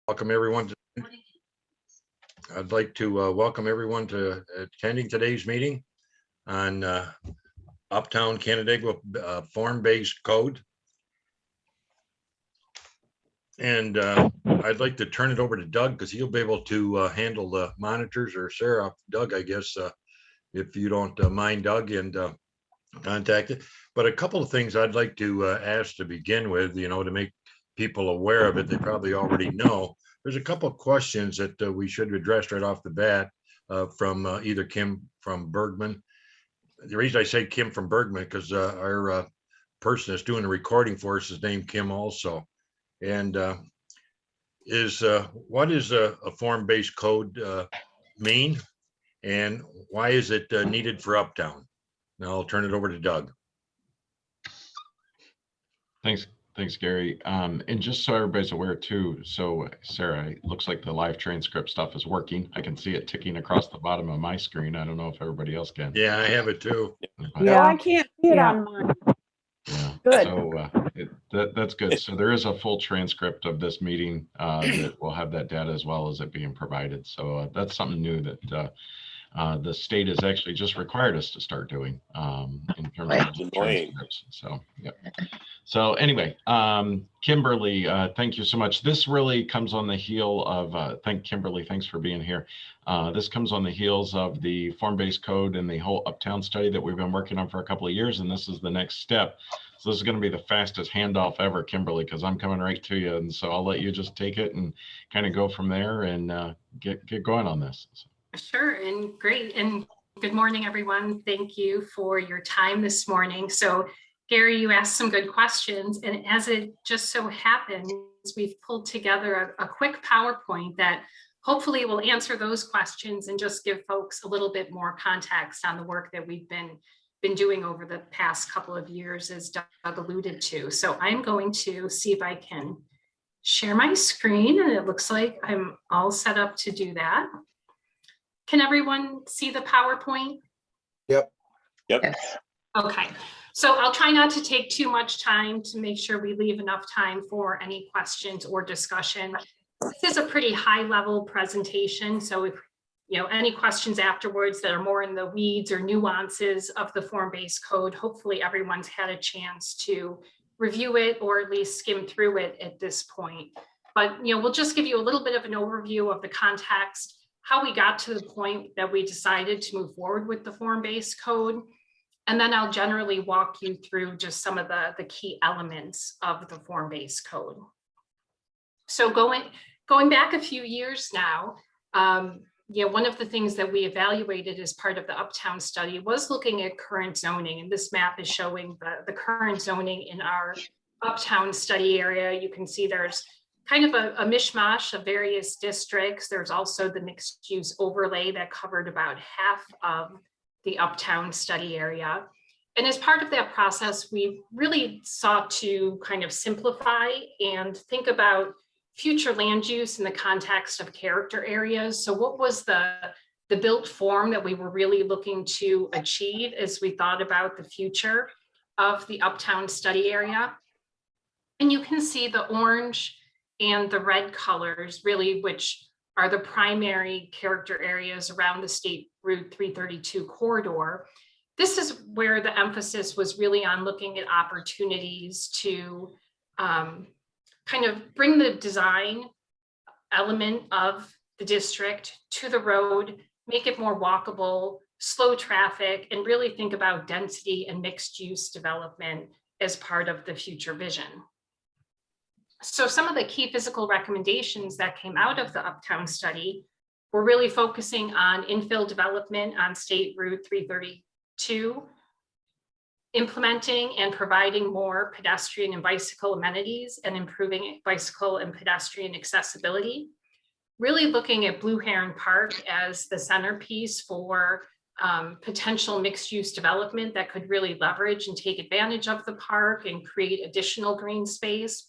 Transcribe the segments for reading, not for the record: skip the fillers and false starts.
Welcome everyone. I'd like to welcome everyone to attending today's meeting on Uptown Canandaigua form-based code. And I'd like to turn it over to Doug because he'll be able to handle the monitors, or Sarah. Doug, I guess, if you don't mind, Doug, and contact it. But a couple of things I'd like to ask to begin with, to make people aware of it. They probably already know. There's a couple of questions that we should address right off the bat from either Kim from Bergman. The reason I say Kim from Bergman because our person that's doing the recording for us is named Kim also. And what is a form-based code mean, and why is it needed for Uptown? Now I'll turn it over to Doug. Thanks, Gary. And just so everybody's aware too, so Sarah, it looks like the live transcript stuff is working. I can see it ticking across the bottom of my screen. I don't know if everybody else can. Yeah, I have it too. Yeah, I can't see it on mine. Yeah. Good. So that's good. So there is a full transcript of this meeting that will have that data as well as it being provided. So that's something new that the state has actually just required us to start doing in terms of transcripts. So, yep. So anyway, Kimberly, thank you so much. This really comes on the heel of, Kimberly, thanks for being here. This comes on the heels of the form-based code and the whole Uptown study that we've been working on for a couple of years, and this is the next step. So this is going to be the fastest handoff ever, Kimberly, because I'm coming right to you, and so I'll let you just take it and kind of go from there and get going on this. Sure, and great, and good morning, everyone. Thank you for your time this morning. So Gary, you asked some good questions, and as it just so happens, we've pulled together a quick PowerPoint that hopefully will answer those questions and just give folks a little bit more context on the work that we've been doing over the past couple of years, as Doug alluded to. So I'm going to see if I can share my screen, and it looks like I'm all set up to do that. Can everyone see the PowerPoint? Yep. Okay. So I'll try not to take too much time to make sure we leave enough time for any questions or discussion. This is a pretty high level presentation. So if any questions afterwards that are more in the weeds or nuances of the form-based code, hopefully everyone's had a chance to review it or at least skim through it at this point. But we'll just give you a little bit of an overview of the context, how we got to the point that we decided to move forward with the form-based code. And then I'll generally walk you through just some of the key elements of the form-based code. So going back a few years now, one of the things that we evaluated as part of the Uptown study was looking at current zoning. And this map is showing the current zoning in our Uptown study area. You can see there's kind of a mishmash of various districts. There's also the mixed use overlay that covered about half of the Uptown study area. And as part of that process, we really sought to kind of simplify and think about future land use in the context of character areas. So what was the built form that we were really looking to achieve as we thought about the future of the Uptown study area? And you can see the orange and the red colors really, which are the primary character areas around the State Route 332 corridor. This is where the emphasis was really on looking at opportunities to kind of bring the design element of the district to the road, make it more walkable, slow traffic, and really think about density and mixed use development as part of the future vision. So some of the key physical recommendations that came out of the Uptown study were really focusing on infill development on State Route 332, implementing and providing more pedestrian and bicycle amenities and improving bicycle and pedestrian accessibility, really looking at Blue Heron Park as the centerpiece for potential mixed use development that could really leverage and take advantage of the park and create additional green space,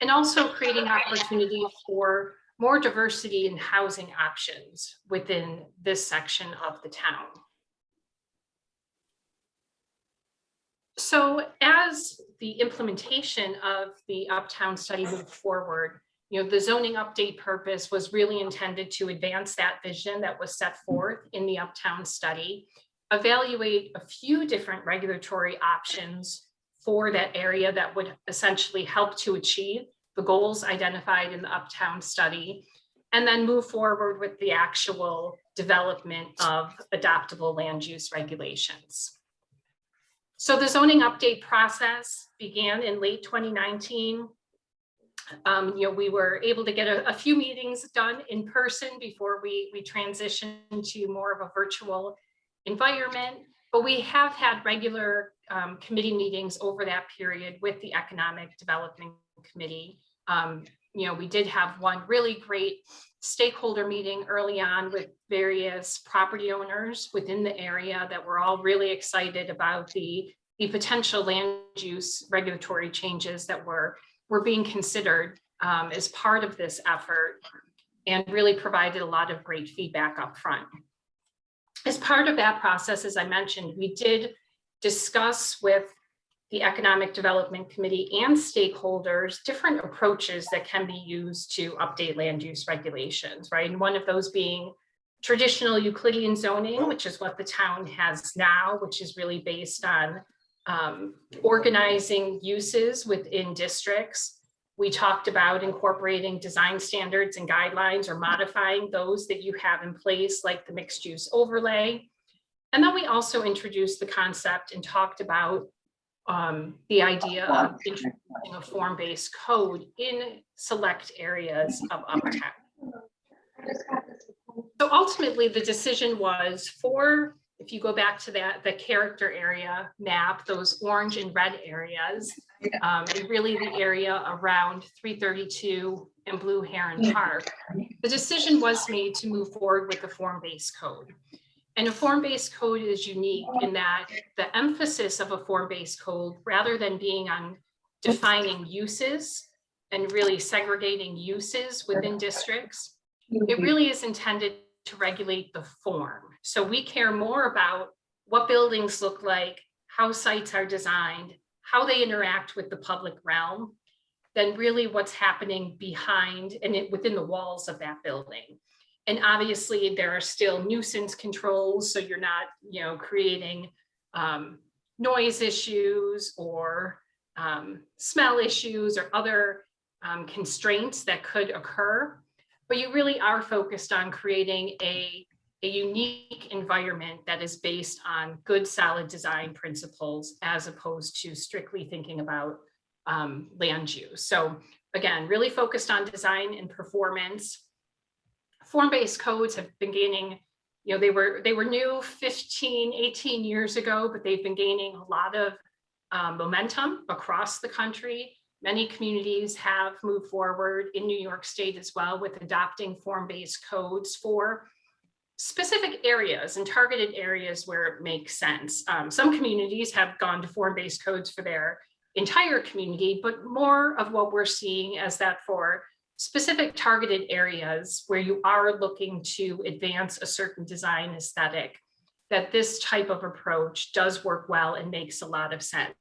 and also creating opportunities for more diversity in housing options within this section of the town. So as the implementation of the Uptown study moved forward, the zoning update purpose was really intended to advance that vision that was set forth in the Uptown study, evaluate a few different regulatory options for that area that would essentially help to achieve the goals identified in the Uptown study, and then move forward with the actual development of adoptable land use regulations. So the zoning update process began in late 2019. We were able to get a few meetings done in person before we transitioned to more of a virtual environment, but we have had regular committee meetings over that period with the Economic Development Committee. We did have one really great stakeholder meeting early on with various property owners within the area that were all really excited about the potential land use regulatory changes that were being considered as part of this effort, and really provided a lot of great feedback up front. As part of that process, as I mentioned, we did discuss with the Economic Development Committee and stakeholders different approaches that can be used to update land use regulations, right? And one of those being traditional Euclidean zoning, which is what the town has now, which is really based on organizing uses within districts. We talked about incorporating design standards and guidelines or modifying those that you have in place, like the mixed use overlay. And then we also introduced the concept and talked about the idea of introducing a form-based code in select areas of Uptown. So ultimately, the decision was for, if you go back to the character area map, those orange and red areas, and really the area around 332 and Blue Heron Park, the decision was made to move forward with the form-based code. And a form-based code is unique in that the emphasis of a form-based code, rather than being on defining uses and really segregating uses within districts, it really is intended to regulate the form. So we care more about what buildings look like, how sites are designed, how they interact with the public realm, than really what's happening behind and within the walls of that building. And obviously there are still nuisance controls, so you're not, creating noise issues or smell issues or other constraints that could occur. But you really are focused on creating a unique environment that is based on good, solid design principles, as opposed to strictly thinking about land use. So again, really focused on design and performance. Form-based codes have been gaining, they were new 15, 18 years ago, but they've been gaining a lot of momentum across the country. Many communities have moved forward in New York State as well with adopting form-based codes for specific areas and targeted areas where it makes sense. Some communities have gone to form-based codes for their entire community, but more of what we're seeing is that for specific targeted areas where you are looking to advance a certain design aesthetic, that this type of approach does work well and makes a lot of sense.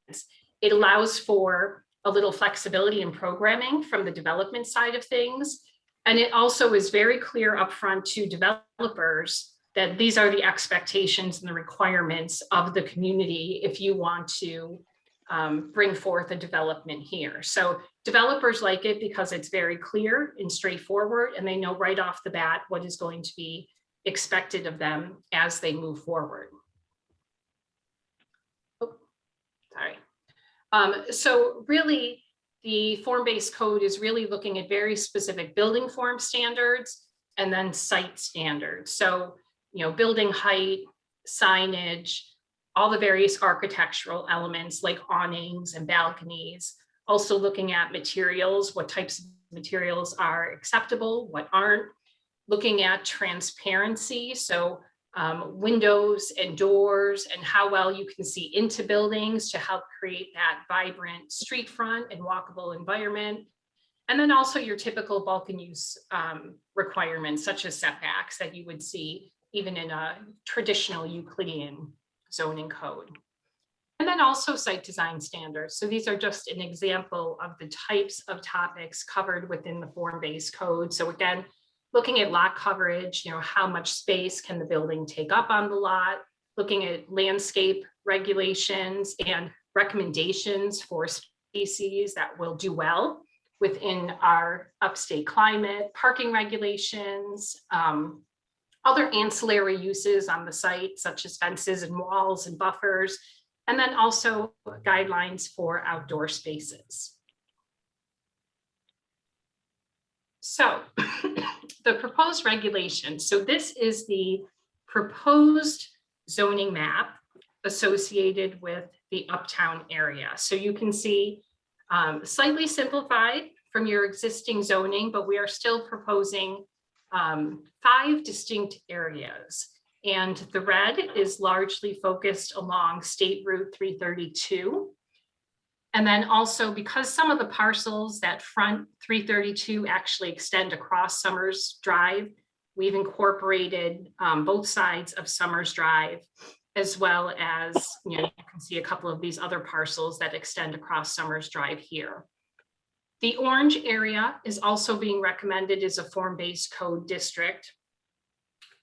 It allows for a little flexibility in programming from the development side of things. And it also is very clear upfront to developers that these are the expectations and the requirements of the community if you want to bring forth a development here. So developers like it because it's very clear and straightforward, and they know right off the bat what is going to be expected of them as they move forward. Oh, sorry. So really, the form-based code is really looking at very specific building form standards and then site standards. So, building height, signage, all the various architectural elements like awnings and balconies. Also looking at materials, what types of materials are acceptable, what aren't. Looking at transparency, so windows and doors and how well you can see into buildings to help create that vibrant street front and walkable environment. And then also your typical bulk and use requirements, such as setbacks that you would see even in a traditional Euclidean zoning code. And then also site design standards. So these are just an example of the types of topics covered within the form-based code. So again, looking at lot coverage, how much space can the building take up on the lot, looking at landscape regulations and recommendations for species that will do well within our upstate climate, parking regulations, other ancillary uses on the site, such as fences and walls and buffers, and then also guidelines for outdoor spaces. So the proposed regulations. So this is the proposed zoning map associated with the uptown area. So you can see slightly simplified from your existing zoning, but we are still proposing 5 distinct areas. And the red is largely focused along State Route 332. And then also, because some of the parcels that front 332 actually extend across Summers Drive, we've incorporated both sides of Summers Drive, as well as, you can see a couple of these other parcels that extend across Summers Drive here. The orange area is also being recommended as a form-based code district.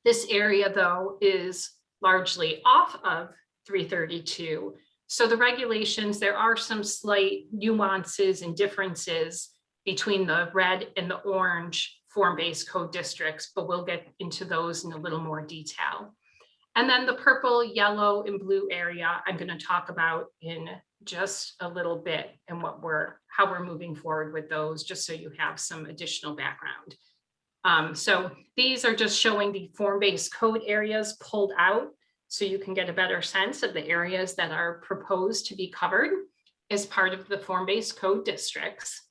This area, though, is largely off of 332. So the regulations, there are some slight nuances and differences between the red and the orange form-based code districts, but we'll get into those in a little more detail. And then the purple, yellow, and blue area I'm going to talk about in just a little bit and how we're moving forward with those, just so you have some additional background. So these are just showing the form-based code areas pulled out, so you can get a better sense of the areas that are proposed to be covered as part of the form-based code districts.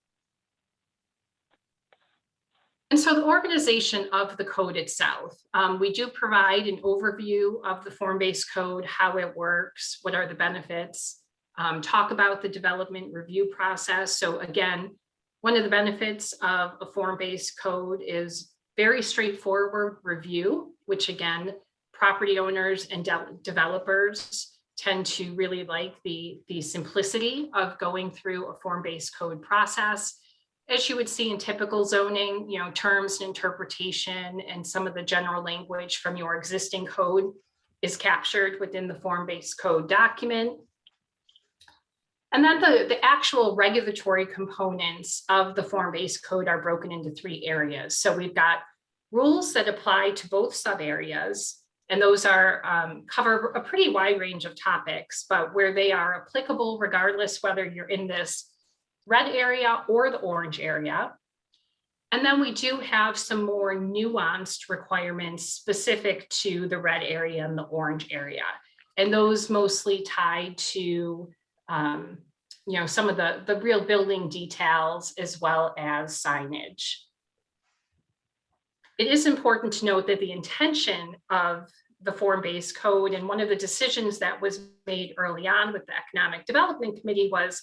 And so the organization of the code itself, we do provide an overview of the form-based code, how it works, what are the benefits, talk about the development review process. So again, one of the benefits of a form-based code is very straightforward review, which again, property owners and developers tend to really like the simplicity of going through a form-based code process. As you would see in typical zoning, terms and interpretation and some of the general language from your existing code is captured within the form-based code document. And then the actual regulatory components of the form-based code are broken into 3 areas. So we've got rules that apply to both sub areas, and those are cover a pretty wide range of topics, but where they are applicable regardless whether you're in this red area or the orange area. And then we do have some more nuanced requirements specific to the red area and the orange area. And those mostly tied to some of the real building details as well as signage. It is important to note that the intention of the form-based code, and one of the decisions that was made early on with the Economic Development Committee was,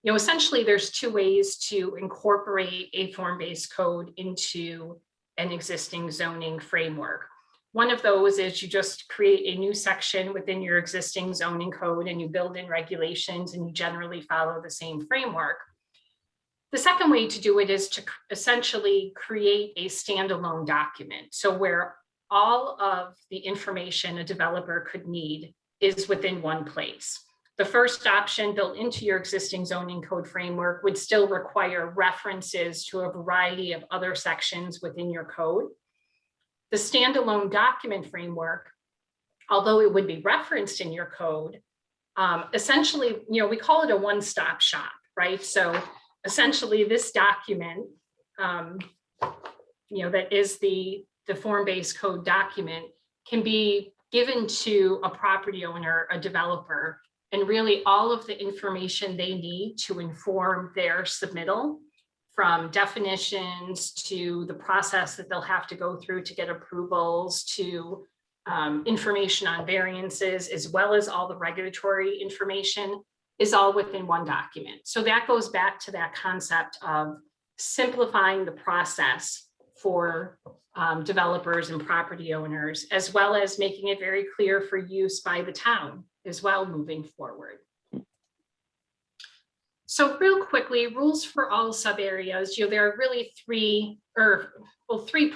essentially there's 2 ways to incorporate a form-based code into an existing zoning framework. One of those is you just create a new section within your existing zoning code and you build in regulations and you generally follow the same framework. The second way to do it is to essentially create a standalone document. So where all of the information a developer could need is within one place. The first option, built into your existing zoning code framework, would still require references to a variety of other sections within your code. The standalone document framework, although it would be referenced in your code, essentially, we call it a one-stop shop, right? So essentially this document, that is the form-based code document, can be given to a property owner, a developer, and really all of the information they need to inform their submittal, from definitions to the process that they'll have to go through to get approvals, to information on variances, as well as all the regulatory information, is all within one document. So that goes back to that concept of simplifying the process for developers and property owners, as well as making it very clear for use by the town as well moving forward. So real quickly, rules for all sub areas, there are really three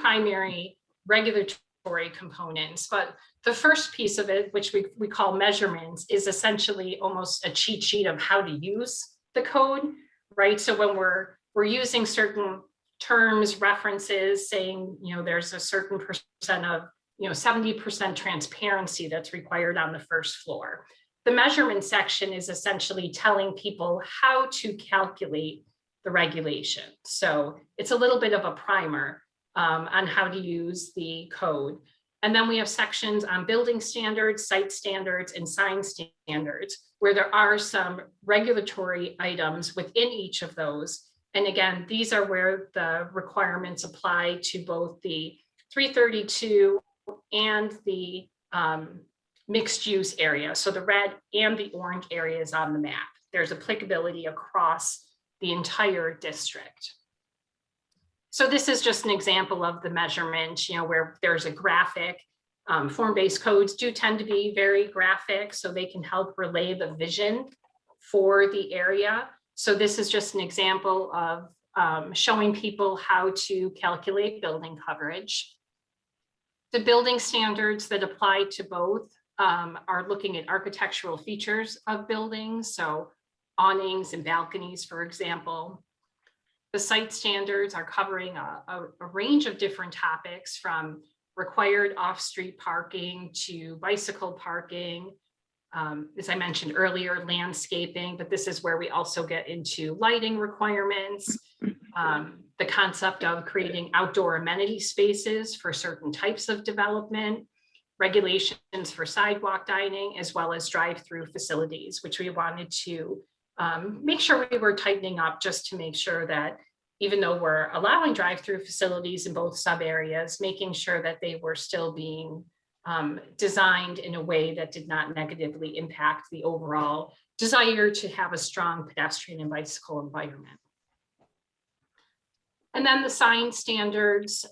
primary regulatory components, but the first piece of it, which we call measurements, is essentially almost a cheat sheet of how to use the code, right? So when we're using certain terms, references, saying, there's a certain percent of, 70% transparency that's required on the first floor. The measurement section is essentially telling people how to calculate the regulation. So it's a little bit of a primer on how to use the code. And then we have sections on building standards, site standards, and sign standards, where there are some regulatory items within each of those. And again, these are where the requirements apply to both the 332 and the mixed use area. So the red and the orange areas on the map. There's applicability across the entire district. So this is just an example of the measurement, where there's a graphic. Form-based codes do tend to be very graphic, so they can help relay the vision for the area. So this is just an example of showing people how to calculate building coverage. The building standards that apply to both are looking at architectural features of buildings, so awnings and balconies, for example. The site standards are covering a range of different topics, from required off-street parking to bicycle parking, as I mentioned earlier, landscaping, but this is where we also get into lighting requirements, the concept of creating outdoor amenity spaces for certain types of development, regulations for sidewalk dining, as well as drive-through facilities, which we wanted to make sure we were tightening up, just to make sure that even though we're allowing drive-through facilities in both sub areas, making sure that they were still being designed in a way that did not negatively impact the overall desire to have a strong pedestrian and bicycle environment. And then the sign standards,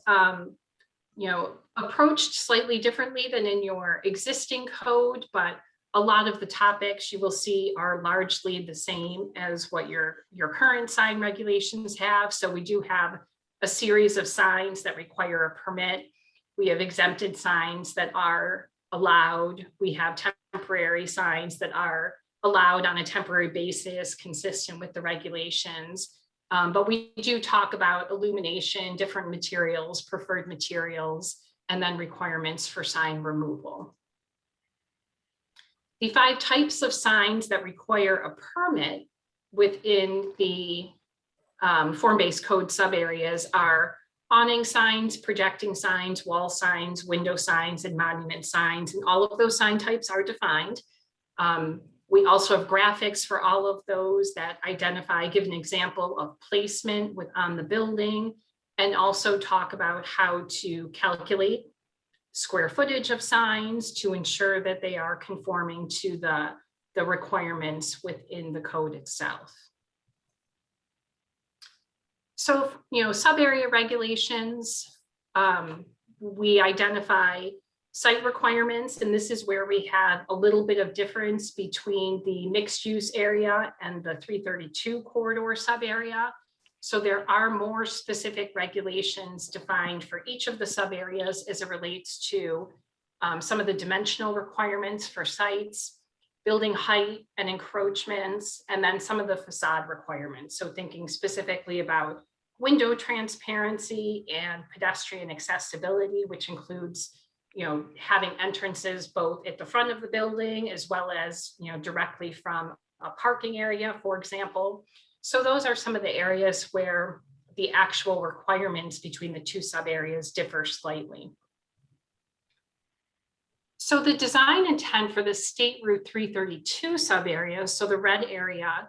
approached slightly differently than in your existing code, but a lot of the topics you will see are largely the same as what your current sign regulations have. So we do have a series of signs that require a permit. We have exempted signs that are allowed. We have temporary signs that are allowed on a temporary basis, consistent with the regulations. But we do talk about illumination, different materials, preferred materials, and then requirements for sign removal. The 5 types of signs that require a permit within the form-based code sub areas are awning signs, projecting signs, wall signs, window signs, and monument signs, and all of those sign types are defined. We also have graphics for all of those that identify, give an example of placement on the building, and also talk about how to calculate square footage of signs to ensure that they are conforming to the requirements within the code itself. So, sub-area regulations, we identify site requirements, and this is where we have a little bit of difference between the mixed use area and the 332 corridor sub area. So there are more specific regulations defined for each of the sub areas as it relates to some of the dimensional requirements for sites, building height and encroachments, and then some of the facade requirements. So thinking specifically about window transparency and pedestrian accessibility, which includes having entrances both at the front of the building as well as directly from a parking area, for example. So those are some of the areas where the actual requirements between the 2 sub areas differ slightly. So the design intent for the State Route 332 sub areas, so the red area,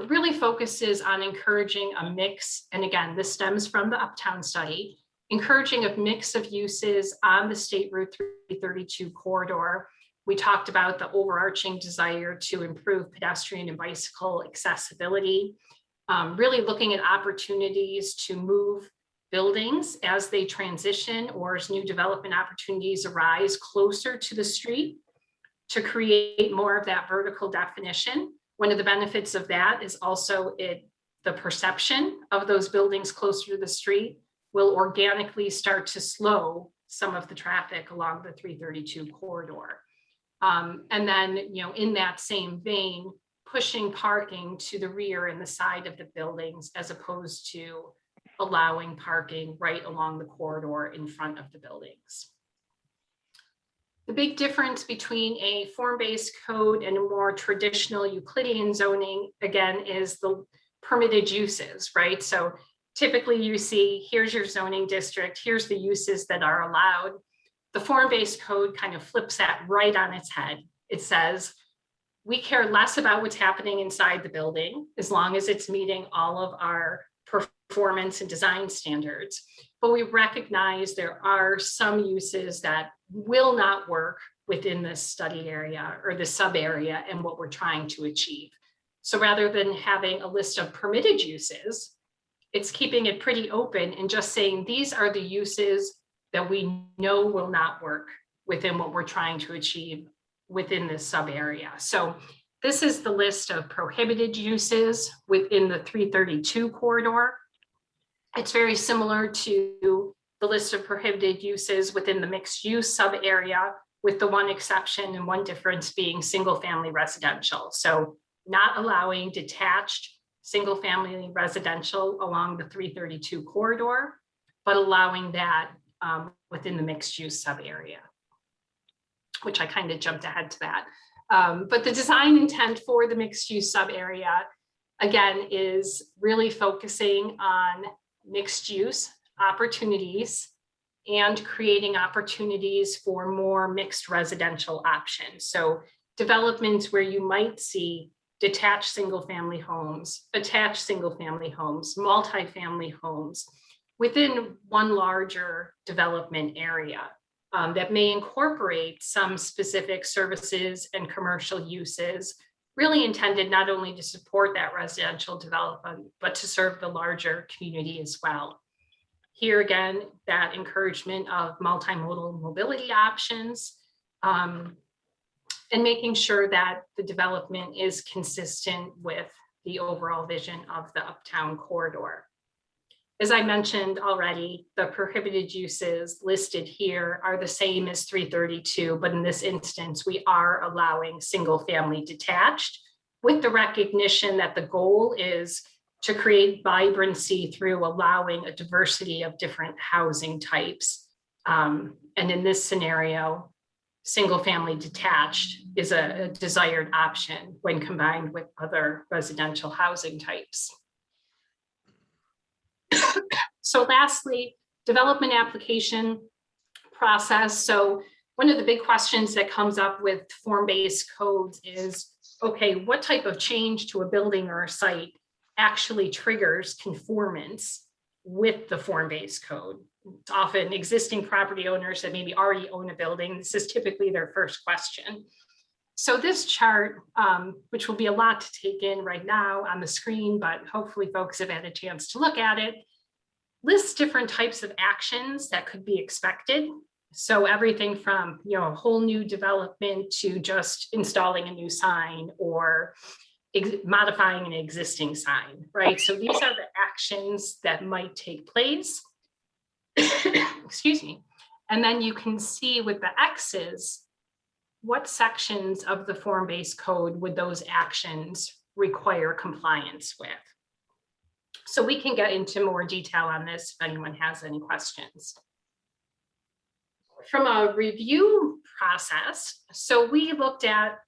really focuses on encouraging a mix. And again, this stems from the Uptown study, encouraging a mix of uses on the State Route 332 corridor. We talked about the overarching desire to improve pedestrian and bicycle accessibility, really looking at opportunities to move buildings as they transition or as new development opportunities arise closer to the street to create more of that vertical definition One of the benefits of that is also the perception of those buildings closer to the street will organically start to slow some of the traffic along the 332 corridor. And then, in that same vein, pushing parking to the rear and the side of the buildings as opposed to allowing parking right along the corridor in front of the buildings. The big difference between a form-based code and a more traditional Euclidean zoning, again, is the permitted uses, right? So typically you see, here's your zoning district, here's the uses that are allowed. The form-based code kind of flips that right on its head. It says, we care less about what's happening inside the building as long as it's meeting all of our performance and design standards. But we recognize there are some uses that will not work within this study area or the sub area and what we're trying to achieve. So rather than having a list of permitted uses, it's keeping it pretty open and just saying these are the uses that we know will not work within what we're trying to achieve within this sub area. So this is the list of prohibited uses within the 332 corridor. It's very similar to the list of prohibited uses within the mixed use sub area, with the one exception and one difference being single family residential. So not allowing detached single family residential along the 332 corridor, but allowing that within the mixed use sub area, which I kind of jumped ahead to that. But the design intent for the mixed use sub area, again, is really focusing on mixed use opportunities and creating opportunities for more mixed residential options. So developments where you might see detached single family homes, attached single family homes, multifamily homes within one larger development area that may incorporate some specific services and commercial uses, really intended not only to support that residential development, but to serve the larger community as well. Here again, that encouragement of multimodal mobility options, and making sure that the development is consistent with the overall vision of the Uptown corridor. As I mentioned already, the prohibited uses listed here are the same as 332, but in this instance, we are allowing single family detached with the recognition that the goal is to create vibrancy through allowing a diversity of different housing types. And in this scenario, single family detached is a desired option when combined with other residential housing types. So lastly, development application process. So one of the big questions that comes up with form-based codes is, okay, what type of change to a building or a site actually triggers conformance with the form-based code? It's often existing property owners that maybe already own a building. This is typically their first question. So this chart, which will be a lot to take in right now on the screen, but hopefully folks have had a chance to look at it, lists different types of actions that could be expected. So everything from a whole new development to just installing a new sign or modifying an existing sign, right? So these are the actions that might take place. Excuse me. And then you can see with the X's, what sections of the form-based code would those actions require compliance with? So we can get into more detail on this if anyone has any questions. From a review process, so we looked at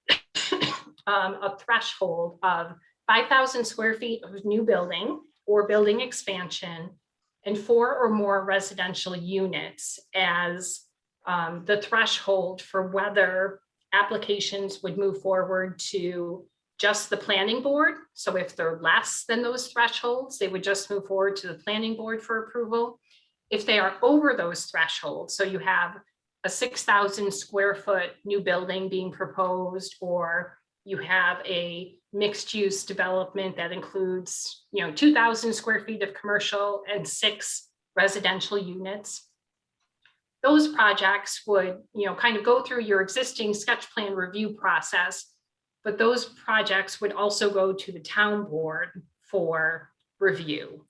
a threshold of 5,000 square feet of new building or building expansion and 4 or more residential units as the threshold for whether applications would move forward to just the planning board. So if they're less than those thresholds, they would just move forward to the planning board for approval. If they are over those thresholds, so you have a 6,000 square foot new building being proposed, or you have a mixed use development that includes 2,000 square feet of commercial and 6 residential units, those projects would kind of go through your existing sketch plan review process, but those projects would also go to the town board for review.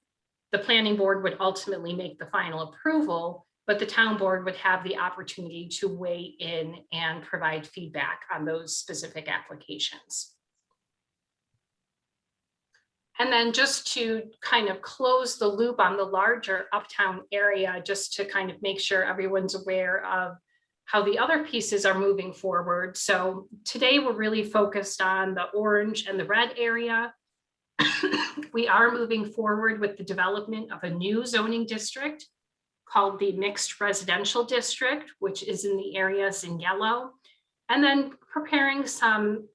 The planning board would ultimately make the final approval, but the town board would have the opportunity to weigh in and provide feedback on those specific applications. And then just to kind of close the loop on the larger uptown area, just to kind of make sure everyone's aware of how the other pieces are moving forward. So today we're really focused on the orange and the red area. We are moving forward with the development of a new zoning district called the Mixed Residential District, which is in the areas in yellow, and then preparing some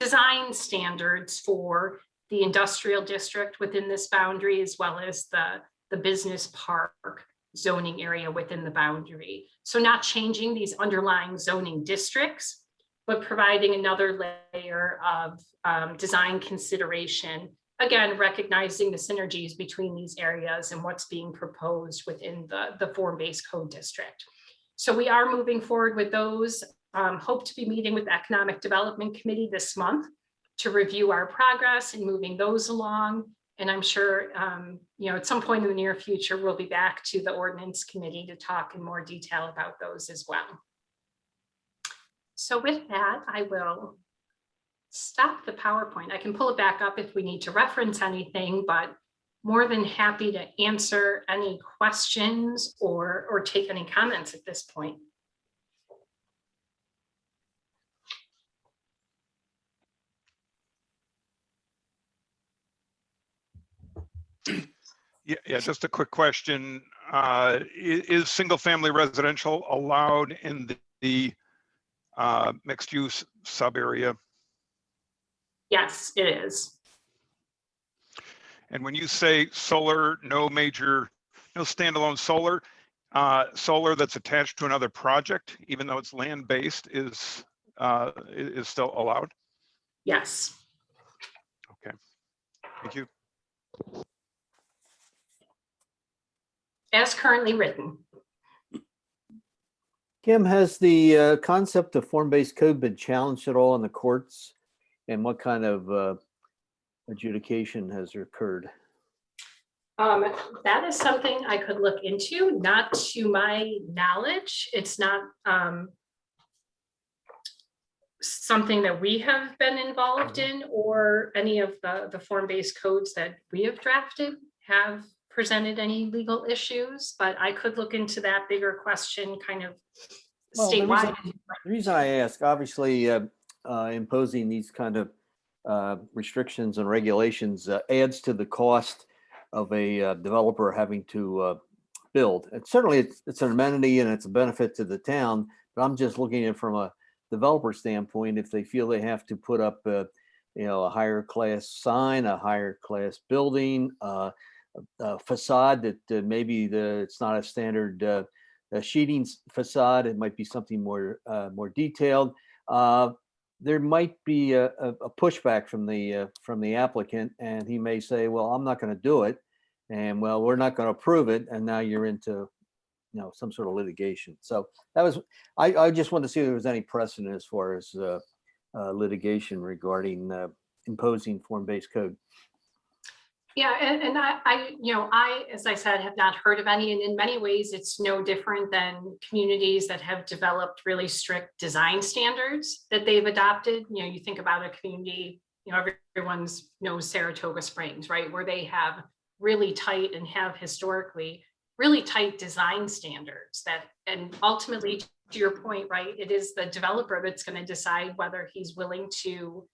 design standards for the industrial district within this boundary, as well as the business park zoning area within the boundary. So not changing these underlying zoning districts, but providing another layer of design consideration. Again, recognizing the synergies between these areas and what's being proposed within the form-based code district. So we are moving forward with those. Hope to be meeting with the Economic Development Committee this month to review our progress and moving those along. And I'm sure, at some point in the near future, we'll be back to the Ordinance Committee to talk in more detail about those as well. So with that, I will stop the PowerPoint. I can pull it back up if we need to reference anything, but more than happy to answer any questions or take any comments at this point. Yeah, just a quick question. Is single-family residential allowed in the mixed-use sub-area? Yes, it is. And when you say solar, no standalone solar, solar that's attached to another project, even though it's land-based, is still allowed? Yes. Okay, thank you. As currently written. Kim, has the concept of form-based code been challenged at all in the courts? And what kind of adjudication has occurred? That is something I could look into, not to my knowledge. It's not something that we have been involved in, or any of the form-based codes that we have drafted have presented any legal issues, but I could look into that bigger question kind of statewide. The reason I ask, obviously, imposing these kind of restrictions and regulations adds to the cost of a developer having to build. And certainly it's an amenity and it's a benefit to the town, but I'm just looking at it from a developer standpoint. If they feel they have to put up a higher class sign, a higher class building, a facade that maybe it's not a standard sheeting facade, it might be something more detailed. There might be a pushback from the applicant, and he may say, well, I'm not going to do it, and well, we're not going to approve it, and now you're into some sort of litigation. So that was, I just wanted to see if there was any precedent as far as litigation regarding imposing form-based code. Yeah, and I, as I said, have not heard of any, and in many ways, it's no different than communities that have developed really strict design standards that they've adopted. You think about a community, everyone knows Saratoga Springs, right? Where they have really tight and have historically really tight design standards and ultimately, to your point, right, it is the developer that's going to decide whether he's willing to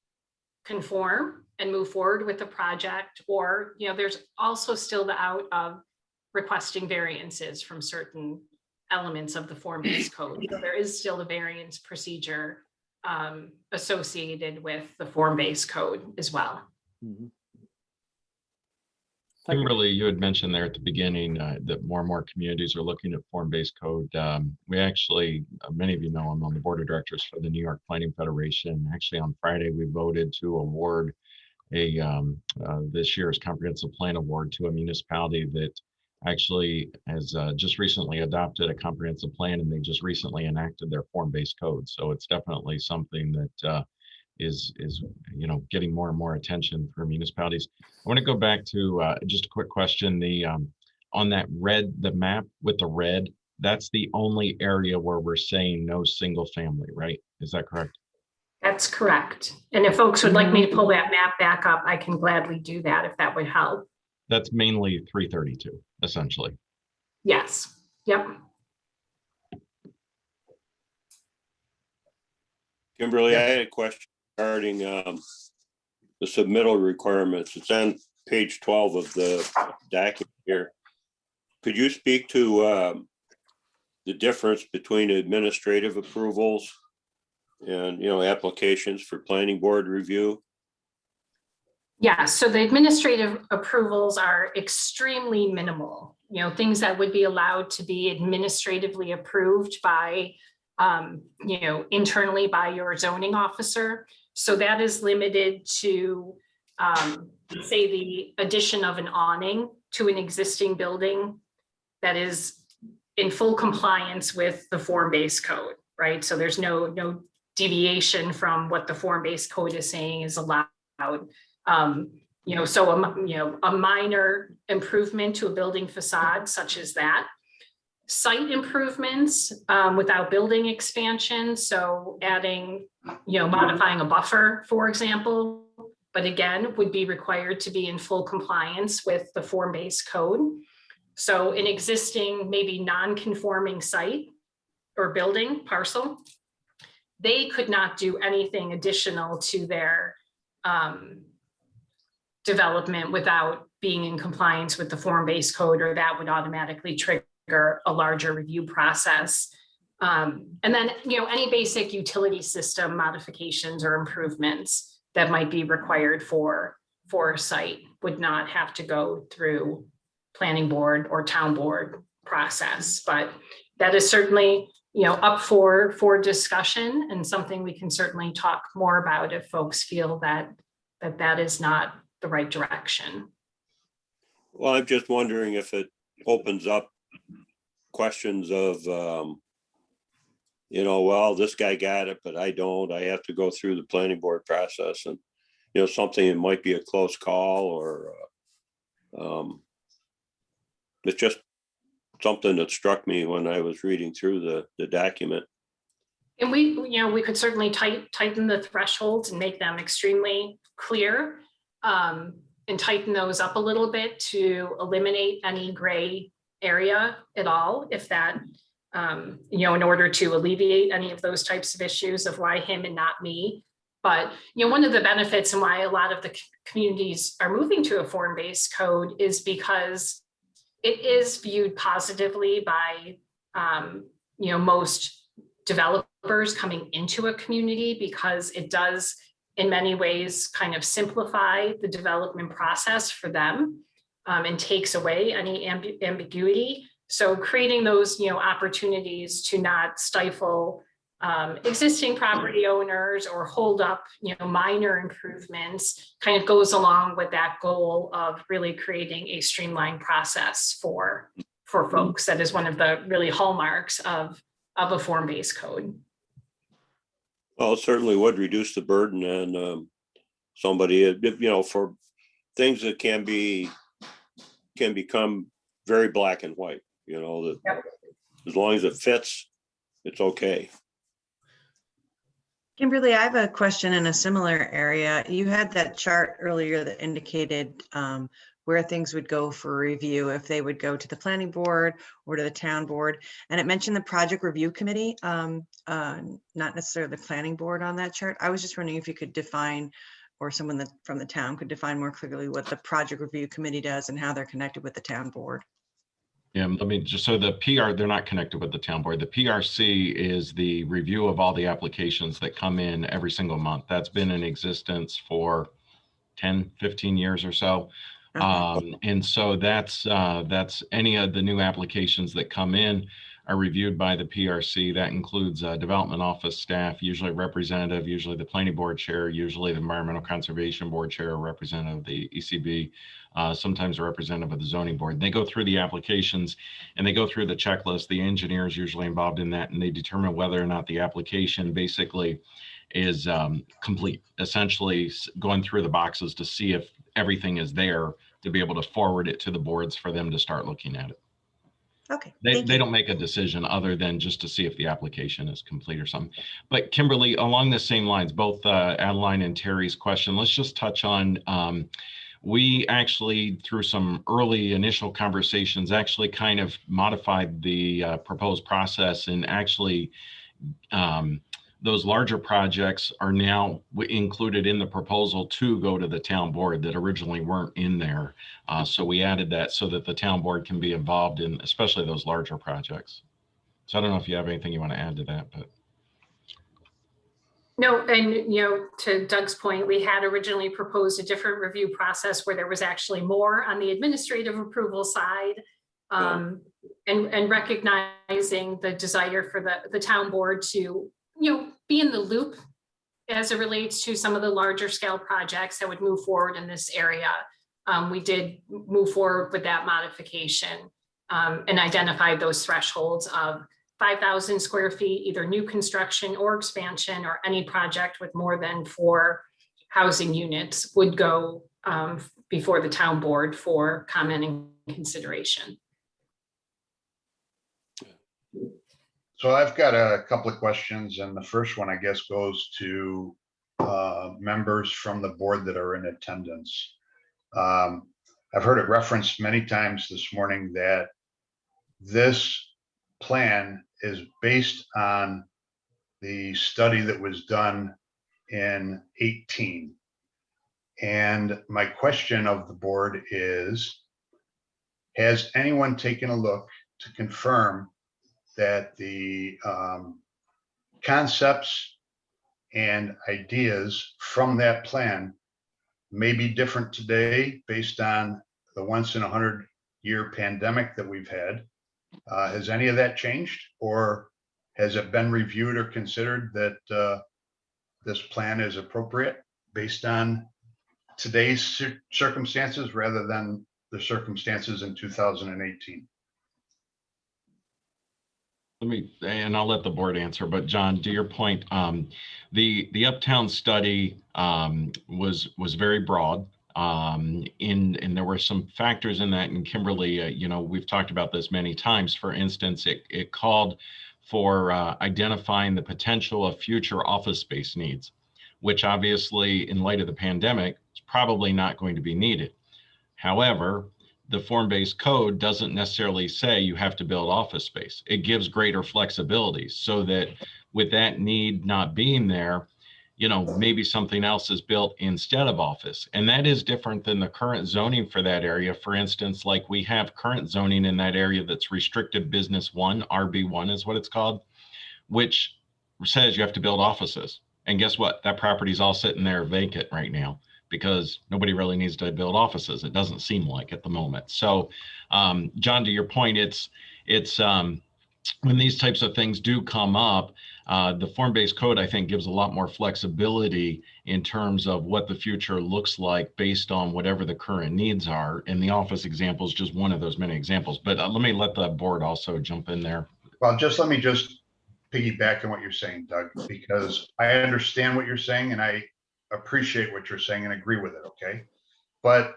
conform and move forward with the project, or there's also still the out of requesting variances from certain elements of the form-based code. So there is still a variance procedure associated with the form-based code as well. Mm-hmm. Kimberly, you had mentioned there at the beginning that more and more communities are looking at form-based code. We actually, many of you know, I'm on the board of directors for the New York Planning Federation. Actually, on Friday, we voted to award this year's comprehensive plan award to a municipality that actually has just recently adopted a comprehensive plan, and they just recently enacted their form-based code. So it's definitely something that is getting more and more attention for municipalities. I want to go back to just a quick question. On that the map with the red, that's the only area where we're saying no single family, right? Is that correct? That's correct. And if folks would like me to pull that map back up, I can gladly do that if that would help. That's mainly 332, essentially. Yes. Yep. Kimberly, I had a question regarding the submittal requirements. It's on page 12 of the document here. Could you speak to the difference between administrative approvals and, applications for planning board review? Yeah, so the administrative approvals are extremely minimal, things that would be allowed to be administratively approved by, internally by your zoning officer. So that is limited to, say, the addition of an awning to an existing building that is in full compliance with the form-based code, right? So there's no deviation from what the form-based code is saying is allowed. So a minor improvement to a building facade such as that. Site improvements without building expansion. So adding, modifying a buffer, for example, but again, would be required to be in full compliance with the form-based code. So an existing, maybe non-conforming site or building parcel, they could not do anything additional to their development without being in compliance with the form-based code, or that would automatically trigger a larger review process. And then, any basic utility system modifications or improvements that might be required for a site would not have to go through planning board or town board process. But that is certainly, up for discussion, and something we can certainly talk more about if folks feel that is not the right direction. Well, I'm just wondering if it opens up questions of, well, this guy got it, but I don't. I have to go through the planning board process, and, something that might be a close call, or it's just something that struck me when I was reading through the document. And we could certainly tighten the thresholds and make them extremely clear, and tighten those up a little bit to eliminate any gray area at all, if that, in order to alleviate any of those types of issues of why him and not me. But, one of the benefits and why a lot of the communities are moving to a form-based code is because it is viewed positively by, most developers coming into a community, because it does in many ways kind of simplify the development process for them, and takes away any ambiguity. So creating those, opportunities to not stifle existing property owners or hold up, minor improvements, kind of goes along with that goal of really creating a streamlined process for folks. That is one of the really hallmarks of a form-based code. Well, it certainly would reduce the burden on somebody, for things that can become very black and white, that Yep. As long as it fits, it's okay. Kimberly, I have a question in a similar area. You had that chart earlier that indicated where things would go for review, if they would go to the planning board or to the town board. And it mentioned the project review committee, not necessarily the planning board on that chart. I was just wondering if you could define, or someone from the town could define more clearly what the project review committee does and how they're connected with the town board. Yeah, let me just, so the PR, they're not connected with the town board. The PRC is the review of all the applications that come in every single month. That's been in existence for 10, 15 years or so. And so that's any of the new applications that come in are reviewed by the PRC. That includes development office staff, usually a representative, usually the planning board chair, usually the environmental conservation board chair, a representative of the ECB, sometimes a representative of the zoning board. They go through the applications and they go through the checklist. The engineer is usually involved in that, and they determine whether or not the application basically is complete. Essentially going through the boxes to see if everything is there to be able to forward it to the boards for them to start looking at it. Okay. They thank you. don't make a decision other than just to see if the application is complete or something. But Kimberly, along the same lines, both Adeline and Terry's question, let's just touch on, we actually, through some early initial conversations, actually kind of modified the proposed process, and actually those larger projects are now included in the proposal to go to the town board that originally weren't in there. So we added that so that the town board can be involved in, especially those larger projects. So I don't know if you have anything you want to add to that, but. No, and to Doug's point, we had originally proposed a different review process where there was actually more on the administrative approval side. And recognizing the desire for the town board to, be in the loop as it relates to some of the larger scale projects that would move forward in this area. We did move forward with that modification and identified those thresholds of 5,000 square feet, either new construction or expansion, or any project with more than 4 housing units would go before the town board for comment and consideration. So I've got a couple of questions, and the first one, I guess, goes to members from the board that are in attendance. I've heard it referenced many times this morning that this plan is based on the study that was done in 18. And my question of the board is, has anyone taken a look to confirm that the concepts and ideas from that plan may be different today based on the once in 100-year pandemic that we've had? Has any of that changed, or has it been reviewed or considered that this plan is appropriate based on today's circumstances rather than the circumstances in 2018? And I'll let the board answer, but John, to your point, the Uptown study was very broad. And there were some factors in that, and Kimberly, we've talked about this many times. For instance, it called for identifying the potential of future office space needs, which obviously in light of the pandemic is probably not going to be needed. However, the form-based code doesn't necessarily say you have to build office space. It gives greater flexibility so that with that need not being there, maybe something else is built instead of office. And that is different than the current zoning for that area. For instance, like we have current zoning in that area that's restricted business 1, RB1 is what it's called, which says you have to build offices. And guess what? That property's all sitting there vacant right now, because nobody really needs to build offices. It doesn't seem like at the moment. So, John, to your point, it's when these types of things do come up, the form-based code, I think, gives a lot more flexibility in terms of what the future looks like based on whatever the current needs are. And the office example is just one of those many examples. But let me let the board also jump in there. Well, let me piggyback on what you're saying, Doug, because I understand what you're saying and I appreciate what you're saying and agree with it, okay? But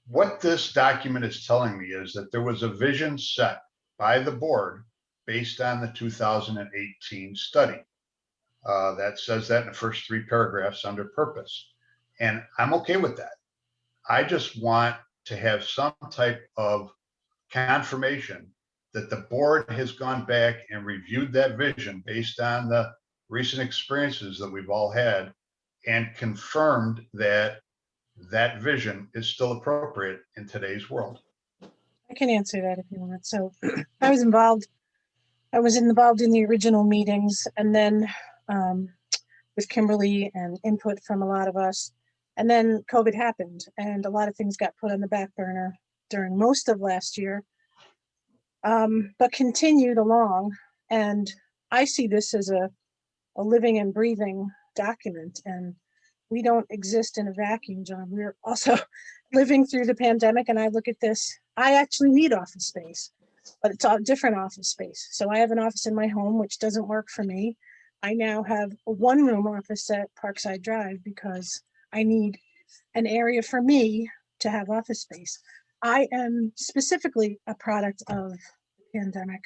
what this document is telling me is that there was a vision set by the board based on the 2018 study. That says that in the first 3 paragraphs under purpose. And I'm okay with that. I just want to have some type of confirmation that the board has gone back and reviewed that vision based on the recent experiences that we've all had and confirmed that that vision is still appropriate in today's world. I can answer that if you want. So I was involved in the original meetings, and then with Kimberly and input from a lot of us. And then COVID happened and a lot of things got put on the back burner during most of last year, but continued along. And I see this as a living and breathing document, and we don't exist in a vacuum, John. We're also living through the pandemic, and I look at this, I actually need office space, but it's a different office space. So I have an office in my home, which doesn't work for me. I now have a one-room office at Parkside Drive because I need an area for me to have office space. I am specifically a product of the pandemic.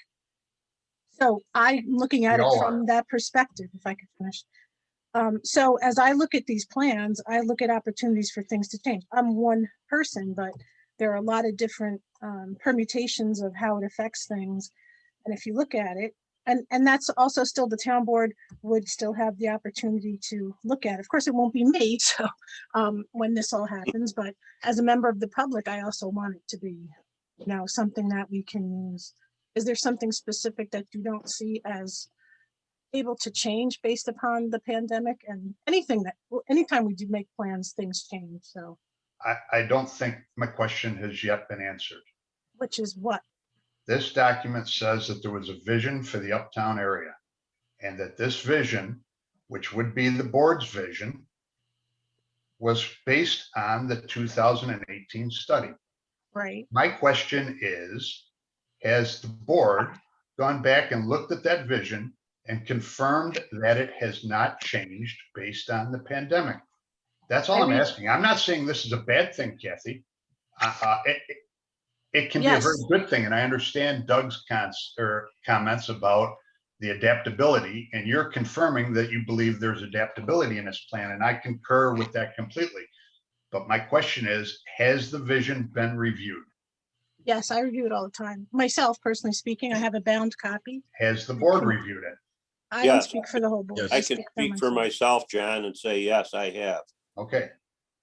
So I'm looking at We it all from that perspective, if I could finish. So as I look at these plans, I look at opportunities for things to change. I'm one person, but there are a lot of different permutations of how it affects things. And if you look at it, and that's also still the town board would still have the opportunity to look at. Of course, it won't be me, so when this all happens, but as a member of the public, I also want it to be, you know, something that we can use. Is there something specific that you don't see as able to change based upon the pandemic? And anything that, anytime we do make plans, things change. So, I don't think my question has yet been answered. which is what? This document says that there was a vision for the uptown area and that this vision, which would be the board's vision, was based on the 2018 study. Right. My question is, has the board gone back and looked at that vision and confirmed that it has not changed based on the pandemic? That's all I'm asking. I'm not saying this is a bad thing, Kathy. It can be a very Yes. good thing, and I understand Doug's comments about the adaptability, and you're confirming that you believe there's adaptability in this plan, and I concur with that completely. But my question is, has the vision been reviewed? Yes, I review it all the time. Myself, personally speaking, I have a bound copy. Has the board reviewed it? I don't Yes. speak for the whole board. Yes. I can speak for myself, John, and say, yes, I have. Okay,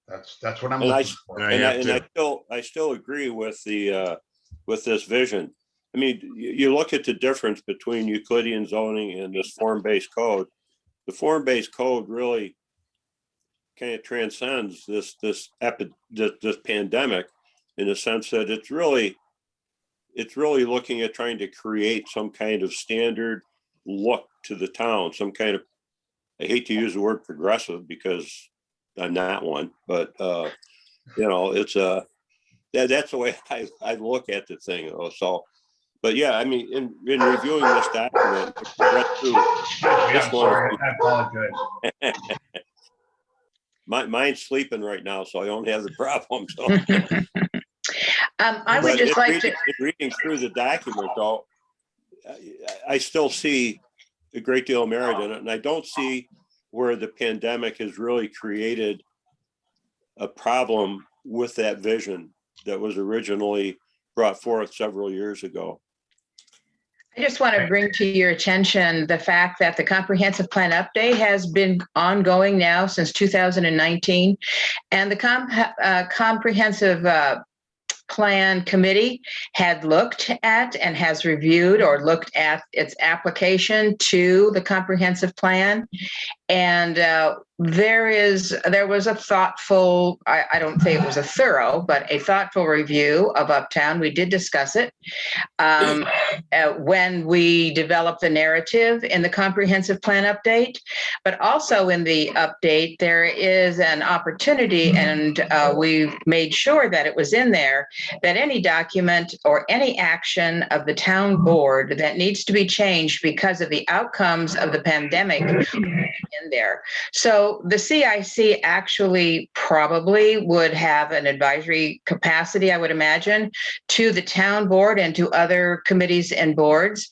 that's what I'm And looking for. I have I still agree with the, with this vision. I mean, you look at the difference between Euclidean zoning and this form-based code. The form-based code really kind of transcends this pandemic in the sense that it's really looking at trying to create some kind of standard look to the town, some kind of, I hate to use the word progressive because I'm not one, but you know, it's that's the way I look at the thing. So, but yeah, I mean, in reviewing this document, read through I'm sorry, I apologize. mine's sleeping right now, so I don't have the problem. So. I would just like to. Reading through the document, though, I still see a great deal of merit in it, and I don't see where the pandemic has really created a problem with that vision that was originally brought forth several years ago. I just want to bring to your attention the fact that the comprehensive plan update has been ongoing now since 2019, and the comprehensive plan committee had looked at and has reviewed or looked at its application to the comprehensive plan. And there was a thoughtful, I don't say it was a thorough, but a thoughtful review of Uptown. We did discuss it when we developed the narrative in the comprehensive plan update, but also in the update, there is an opportunity, and we made sure that it was in there, that any document or any action of the town board that needs to be changed because of the outcomes of the pandemic in there. So the CIC actually probably would have an advisory capacity, I would imagine, to the town board and to other committees and boards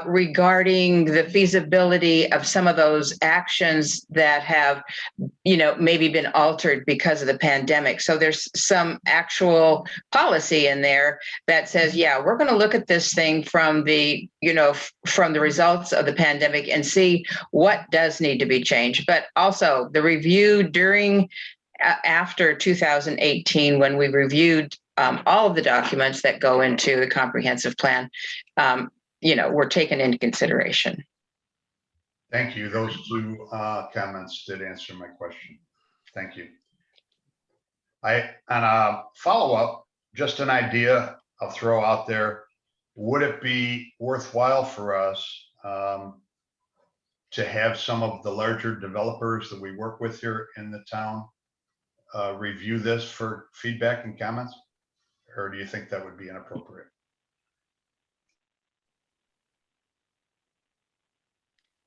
regarding the feasibility of some of those actions that have, you know, maybe been altered because of the pandemic. So there's some actual policy in there that says, yeah, we're going to look at this thing from the, you know, from the results of the pandemic and see what does need to be changed. But also the review during, after 2018, when we reviewed all of the documents that go into the comprehensive plan, you know, were taken into consideration. Thank you. Those two comments did answer my question. Thank you. On a follow-up, just an idea I'll throw out there. Would it be worthwhile for us to have some of the larger developers that we work with here in the town review this for feedback and comments? Or do you think that would be inappropriate?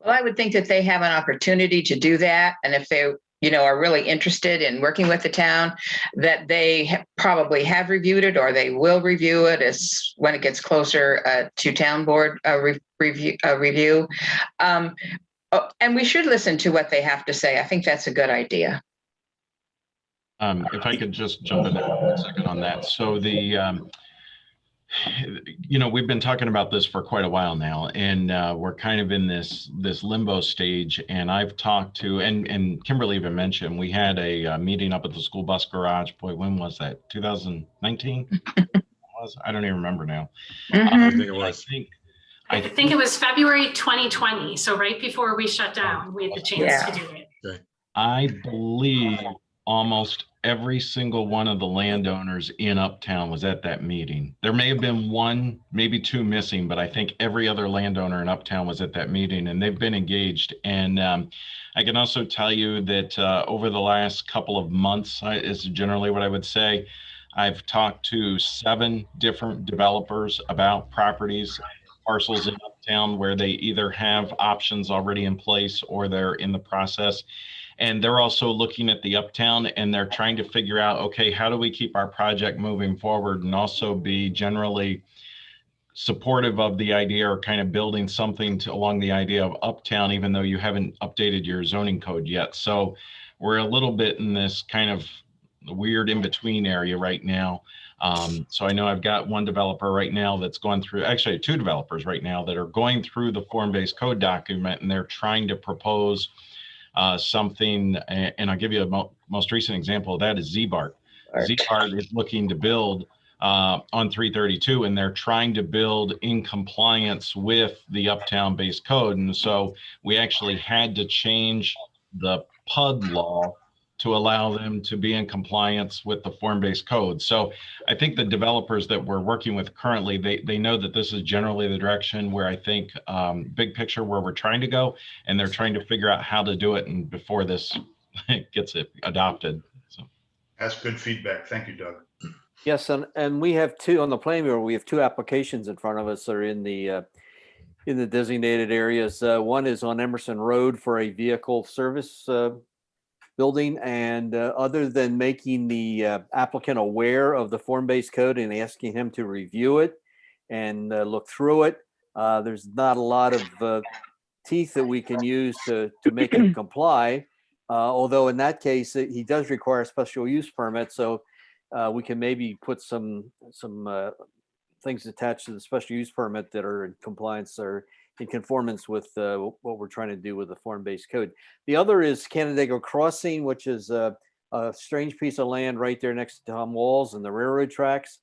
Well, I would think that they have an opportunity to do that. And if they, are really interested in working with the town, that they probably have reviewed it or they will review it as when it gets closer to town board review. And we should listen to what they have to say. I think that's a good idea. If I could just jump in there for a second on that. So we've been talking about this for quite a while now, and we're kind of in this limbo stage. And I've talked to, and Kimberly even mentioned, we had a meeting up at the school bus garage. Boy, when was that? 2019? I don't even remember now. I think it was. I think it was February 2020. So right before we shut down, we had the chance to do it. I believe almost every single one of the landowners in Uptown was at that meeting. There may have been one, maybe two missing, but I think every other landowner in Uptown was at that meeting, and they've been engaged. And I can also tell you that over the last couple of months, is generally what I would say, I've talked to 7 different developers about properties, parcels in Uptown where they either have options already in place or they're in the process. And they're also looking at the Uptown, and they're trying to figure out, okay, how do we keep our project moving forward and also be generally supportive of the idea, or kind of building something along the idea of Uptown, even though you haven't updated your zoning code yet. So we're a little bit in this kind of weird in-between area right now. So I know I've got one developer right now that's going through, actually 2 developers right now that are going through the form-based code document, and they're trying to propose something. And I'll give you a most recent example of that is Z-BART. Z-BART is looking to build on 332, and they're trying to build in compliance with the Uptown based code. And so we actually had to change the PUD law to allow them to be in compliance with the form-based code. So I think the developers that we're working with currently, they know that this is generally the direction where I think big picture where we're trying to go, and they're trying to figure out how to do it and before this gets adopted. So That's good feedback. Thank you, Doug. Yes, and we have 2 on the planning board. We have 2 applications in front of us that are in the designated areas. One is on Emerson Road for a vehicle service building, and other than making the applicant aware of the form-based code and asking him to review it and look through it, there's not a lot of teeth that we can use to make him comply. Although in that case, he does require a special use permit, so we can maybe put some things attached to the special use permit that are in compliance or in conformance with what we're trying to do with the form-based code. The other is Canandaigua Crossing, which is a strange piece of land right there next to Tom Walls and the railroad tracks.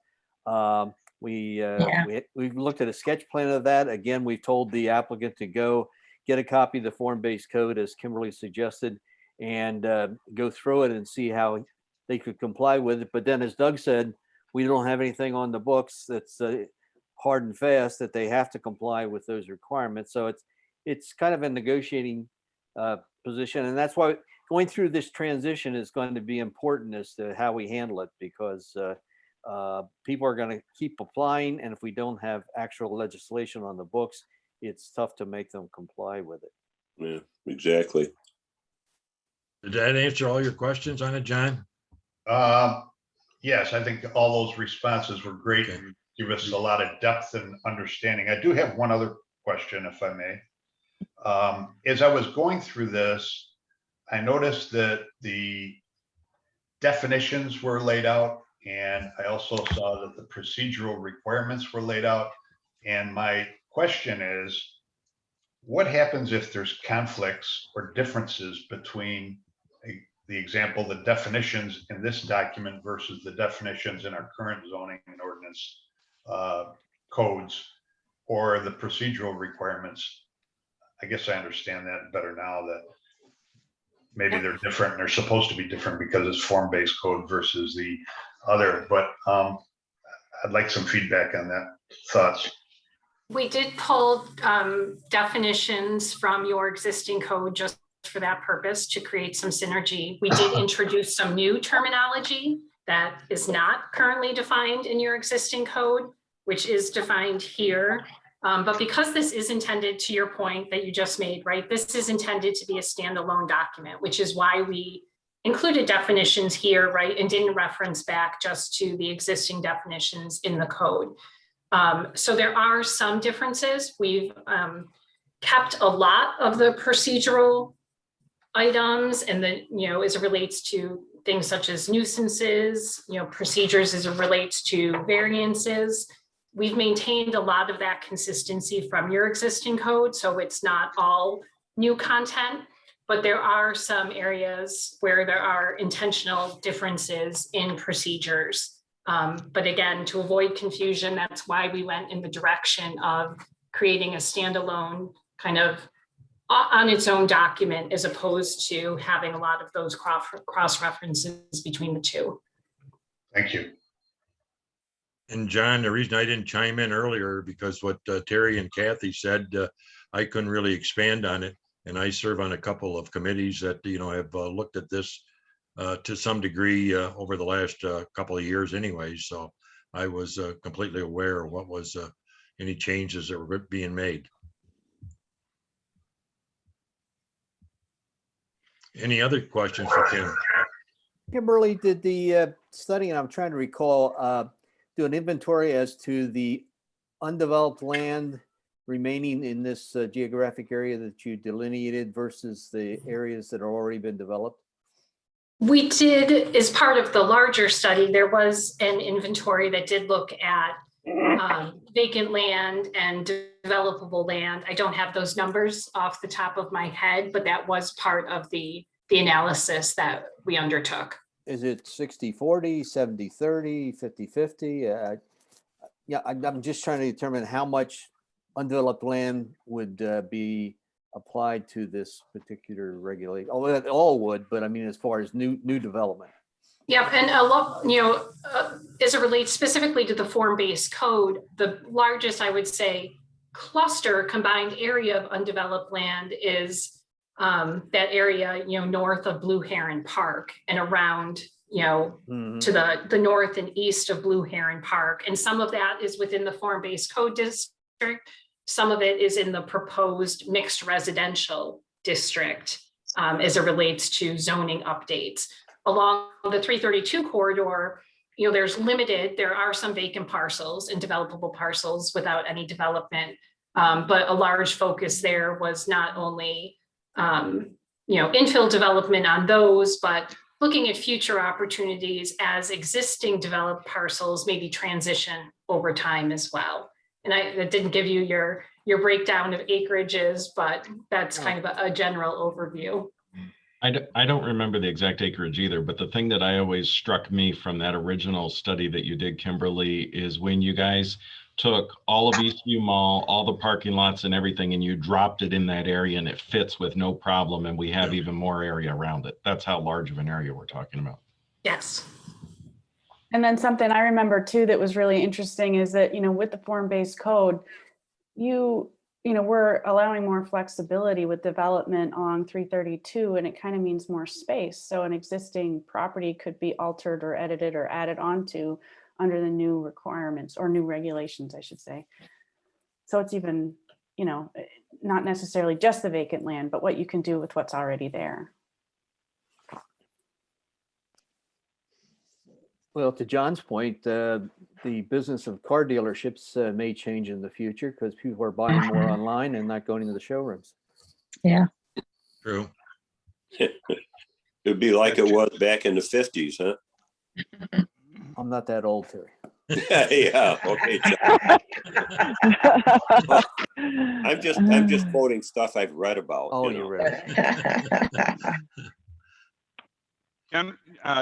We've looked at a sketch plan of that. Again, we've told the applicant to go get a copy of the form-based code, as Kimberly suggested, and go through it and see how they could comply with it. But then, as Doug said, we don't have anything on the books that's hard and fast that they have to comply with those requirements. So it's kind of a negotiating position, and that's why going through this transition is going to be important as to how we handle it, because people are going to keep applying, and if we don't have actual legislation on the books, it's tough to make them comply with it. Yeah, exactly. Did that answer all your questions on it, John? Yes, I think all those responses were great and give us a lot of depth and understanding. I do have one other question, if I may. As I was going through this, I noticed that the definitions were laid out, and I also saw that the procedural requirements were laid out. And my question is, what happens if there's conflicts or differences between the example, the definitions in this document versus the definitions in our current zoning and ordinance codes, or the procedural requirements? I guess I understand that better now, that maybe they're different and they're supposed to be different because it's form-based code versus the other, but I'd like some feedback on that. Thoughts? We did pull definitions from your existing code just for that purpose, to create some synergy. We did introduce some new terminology that is not currently defined in your existing code, which is defined here. But because this is intended, to your point that you just made, right, this is intended to be a standalone document, which is why we included definitions here, right, and didn't reference back just to the existing definitions in the code. So there are some differences. We've kept a lot of the procedural items and the, as it relates to things such as nuisances, procedures as it relates to variances. We've maintained a lot of that consistency from your existing code, so it's not all new content, but there are some areas where there are intentional differences in procedures. But again, to avoid confusion, that's why we went in the direction of creating a standalone kind of on its own document, as opposed to having a lot of those cross references between the two. Thank you. And John, the reason I didn't chime in earlier, because what Terry and Kathy said, I couldn't really expand on it. And I serve on a couple of committees that, have looked at this to some degree over the last couple of years anyway. So I was completely aware of what was any changes that were being made. Any other questions for Kim? Kimberly, did the study, and I'm trying to recall, do an inventory as to the undeveloped land remaining in this geographic area that you delineated versus the areas that have already been developed? We did, as part of the larger study, there was an inventory that did look at vacant land and developable land. I don't have those numbers off the top of my head, but that was part of the analysis that we undertook. Is it 60-40, 70-30, 50-50? Yeah, I'm just trying to determine how much undeveloped land would be applied to this particular regulation. Oh, it all would, but I mean, as far as new development. Yeah, and a lot, as it relates specifically to the form-based code, the largest, I would say, cluster combined area of undeveloped land is that area, north of Blue Heron Park and around, to the north and east of Blue Heron Park. And some of that is within the form-based code district. Some of it is in the proposed mixed residential district as it relates to zoning updates. Along the 332 corridor, there are some vacant parcels and developable parcels without any development. But a large focus there was not only infill development on those, but looking at future opportunities as existing developed parcels maybe transition over time as well. And I didn't give you your breakdown of acreages, but that's kind of a general overview. I don't remember the exact acreage either, but the thing that I always struck me from that original study that you did, Kimberly, is when you guys took all of Eastview Mall, all the parking lots and everything, and you dropped it in that area and it fits with no problem. And we have even more area around it. That's how large of an area we're talking about. Yes. And then something I remember too that was really interesting is that, with the form-based code, we're allowing more flexibility with development on 332, and it kind of means more space. So an existing property could be altered or edited or added onto under the new requirements or new regulations, I should say. So it's even, not necessarily just the vacant land, but what you can do with what's already there. Well, to John's point, the business of car dealerships may change in the future because people are buying more online and not going to the showrooms. Yeah. True. It'd be like it was back in the 50s, huh? I'm not that old, Terry. Yeah, okay. I'm just quoting stuff I've read about. Oh, you read it.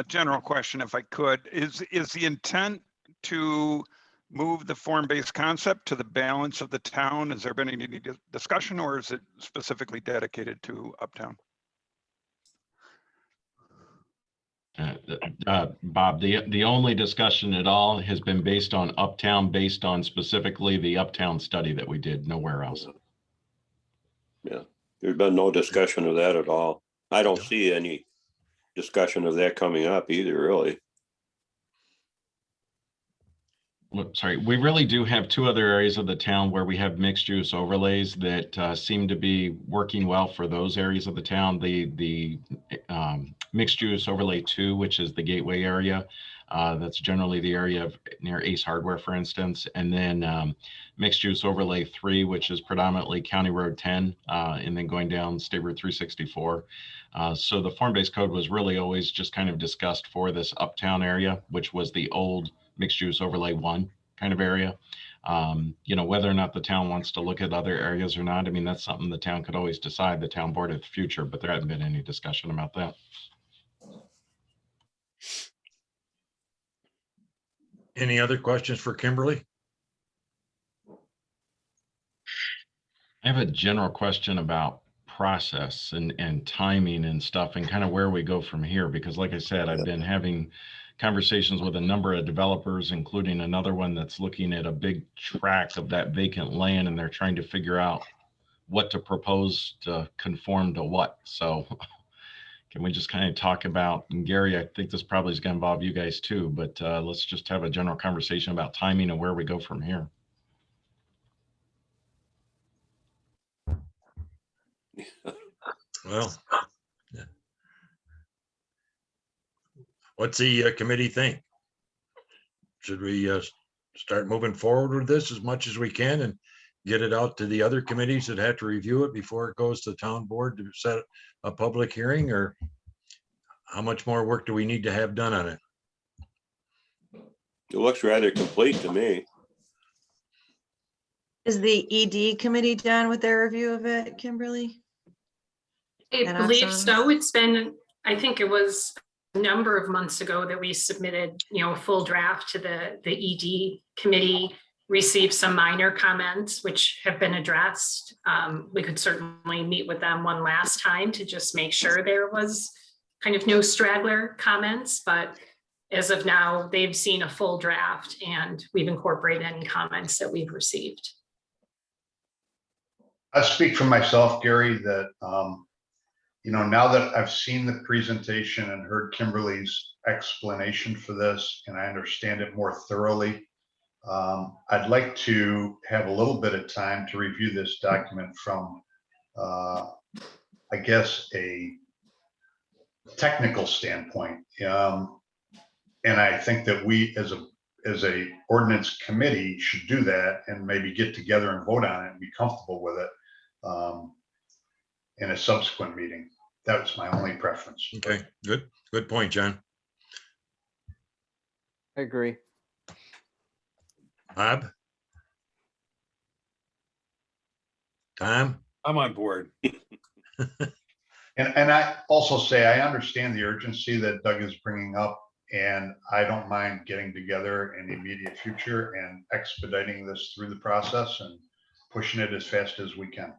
General question, if I could, is the intent to move the form-based concept to the balance of the town? Has there been any discussion, or is it specifically dedicated to Uptown? Bob, the only discussion at all has been based on Uptown, based on specifically the Uptown study that we did, nowhere else. Yeah, there's been no discussion of that at all. I don't see any discussion of that coming up either, really. Sorry, we really do have two other areas of the town where we have mixed use overlays that seem to be working well for those areas of the town. The mixed use overlay 2, which is the gateway area, that's generally the area of near Ace Hardware, for instance, and then mixed use overlay 3, which is predominantly County Road 10, and then going down State Route 364. So the form-based code was really always just kind of discussed for this uptown area, which was the old mixed use overlay 1 kind of area. Whether or not the town wants to look at other areas or not, I mean, that's something the town could always decide, the town board of the future, but there hasn't been any discussion about that. Any other questions for Kimberly? I have a general question about process and timing and stuff and kind of where we go from here, because like I said, I've been having conversations with a number of developers, including another one that's looking at a big tract of that vacant land, and they're trying to figure out what to propose to conform to what. So can we just kind of talk about, and Gary, I think this probably is going to involve you guys too, but let's just have a general conversation about timing and where we go from here. Well, yeah. What's the committee think? Should we start moving forward with this as much as we can and get it out to the other committees that have to review it before it goes to the town board to set a public hearing, or how much more work do we need to have done on it? It looks rather complete to me. Is the ED committee done with their review of it, Kimberly? I And believe also- so. It's been, I think it was a number of months ago that we submitted, a full draft to the ED committee, received some minor comments which have been addressed. We could certainly meet with them one last time to just make sure there was kind of no straggler comments, but as of now, they've seen a full draft and we've incorporated any comments that we've received. I speak for myself, Gary, that, now that I've seen the presentation and heard Kimberly's explanation for this, and I understand it more thoroughly, I'd like to have a little bit of time to review this document from, I guess, a technical standpoint. And I think that we as a ordinance committee should do that and maybe get together and vote on it and be comfortable with it in a subsequent meeting. That's my only preference. Okay, good point, John. I agree. Bob? Tom? I'm on board. And I also say, I understand the urgency that Doug is bringing up, and I don't mind getting together in the immediate future and expediting this through the process and pushing it as fast as we can.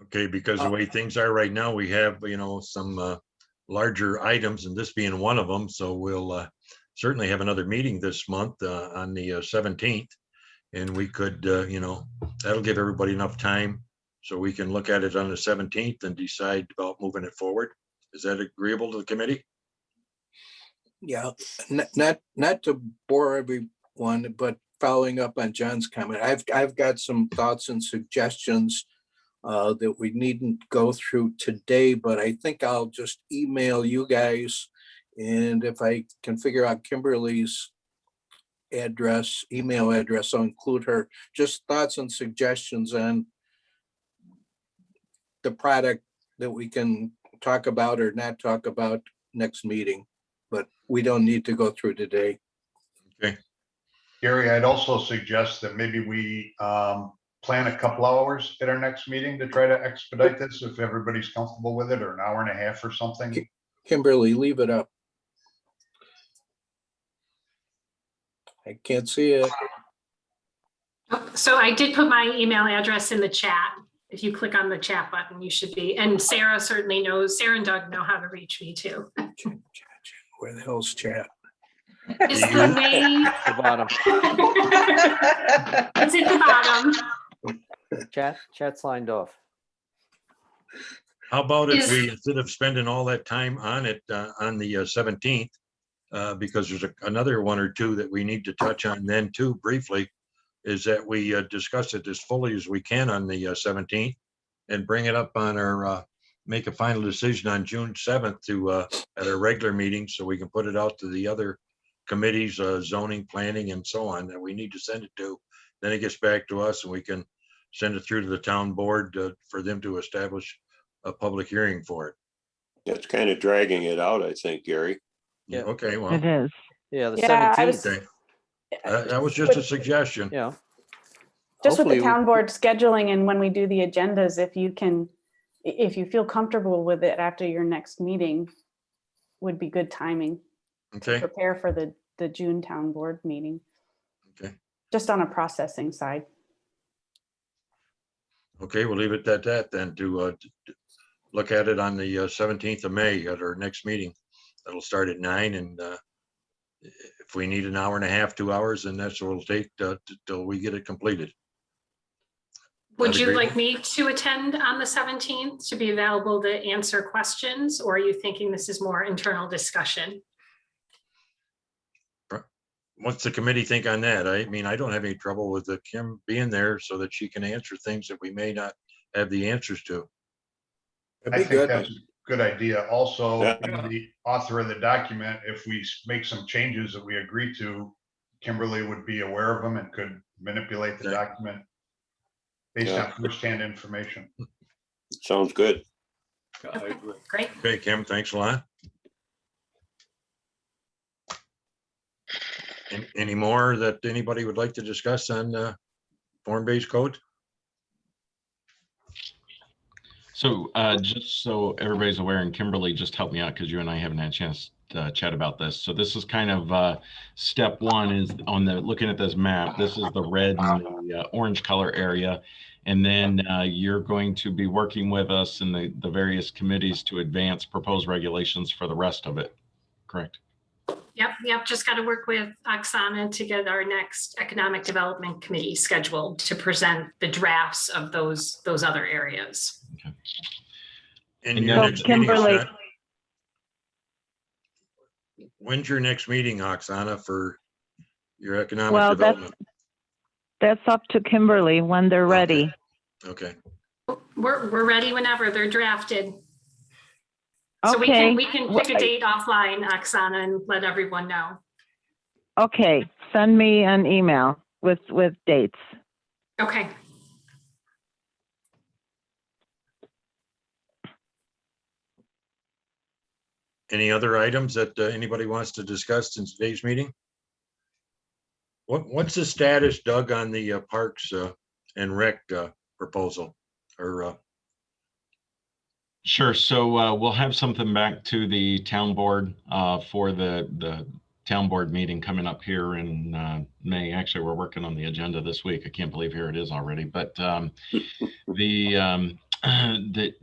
Okay, because the way things are right now, we have, some larger items, and this being one of them. So we'll certainly have another meeting this month on the 17th. And we could, that'll give everybody enough time so we can look at it on the 17th and decide about moving it forward. Is that agreeable to the committee? Yeah, not to bore everyone, but following up on John's comment, I've got some thoughts and suggestions that we needn't go through today, but I think I'll just email you guys. And if I can figure out Kimberly's email address, I'll include her, just thoughts and suggestions on the product that we can talk about or not talk about next meeting, but we don't need to go through today. Okay. Gary, I'd also suggest that maybe we plan a couple hours at our next meeting to try to expedite this, if everybody's comfortable with it, or an hour and a half or something. Kimberly, leave it up. I can't see it. So I did put my email address in the chat. If you click on the chat button, you should be, and Sarah certainly knows, Sarah and Doug know how to reach me too. Where the hell's chat? It's the way. The bottom. It's at the bottom. Chat's lined off. How about if we, instead of spending all that time on it on the 17th, because there's another one or two that we need to touch on then too briefly, is that we discuss it as fully as we can on the 17th and bring it up on our, make a final decision on June 7th to, at our regular meeting, so we can put it out to the other committees, zoning, planning, and so on, that we need to send it to. Then it gets back to us and we can send it through to the town board for them to establish a public hearing for it. That's kind of dragging it out, I think, Gary. Yeah. Okay, well, It is. Yeah, the Yeah, I 17th. was, okay. That was just a suggestion. Yeah. just with the Hopefully town board scheduling and when we do the agendas, if you feel comfortable with it after your next meeting, would be good timing to Okay, prepare for the June town board meeting, okay, just on a processing side. okay, we'll leave it at that then, to look at it on the 17th of May at our next meeting. That'll start at 9, and if we need an hour and a half, 2 hours, then that's what it'll take till we get it completed. Would That you agreeable? like me to attend on the 17th to be available to answer questions? Or are you thinking this is more internal discussion? What's the committee think on that? I mean, I don't have any trouble with Kim being there so that she can answer things that we may not have the answers to. I That'd be think good. that's a good idea. Also, Yeah. being the author of the document, if we make some changes that we agree to, Kimberly would be aware of them and could manipulate the Okay. document based Yeah. on firsthand information. Sounds good. Great. Okay, Kim, thanks a lot. Any more that anybody would like to discuss on form-based code? So just so everybody's aware, and Kimberly, just help me out because you and I haven't had a chance to chat about this. So this is kind of step one is on the looking at this map. This is the red and the orange color area. And then you're going to be working with us in the various committees to advance proposed regulations for the rest of it. Correct? Yep. Just got to work with Oksana to get our next Economic Development Committee scheduled to present the drafts of those other areas. Okay. And And your so next meeting is Kimberly- not- When's your next meeting, Oksana, for your economic Well, development? that's up to Kimberly when they're ready. Okay, We're ready whenever they're drafted. So Okay. we can pick a date offline, Oksana, and let everyone know. Okay, send me an email with dates. Okay. any other items that anybody wants to discuss in today's meeting? What's the status, Doug, on the Parks and Rec proposal? Or Sure. So we'll have something back to the town board for the town board meeting coming up here in May. Actually, we're working on the agenda this week. I can't believe here it is already. But the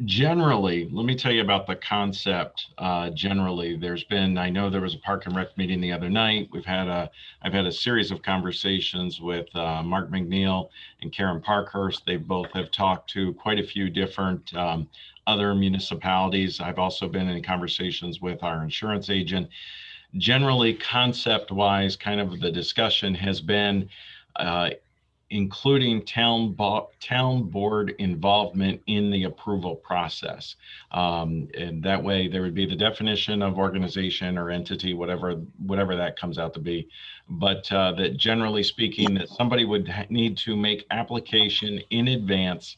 generally, let me tell you about the concept. Generally, there's been, I know there was a Park and Rec meeting the other night. I've had a series of conversations with Mark McNeil and Karen Parkhurst. They both have talked to quite a few different other municipalities. I've also been in conversations with our insurance agent. Generally, concept-wise, kind of the discussion has been including town board involvement in the approval process. And that way there would be the definition of organization or entity, whatever that comes out to be. But that generally speaking, that somebody would need to make application in advance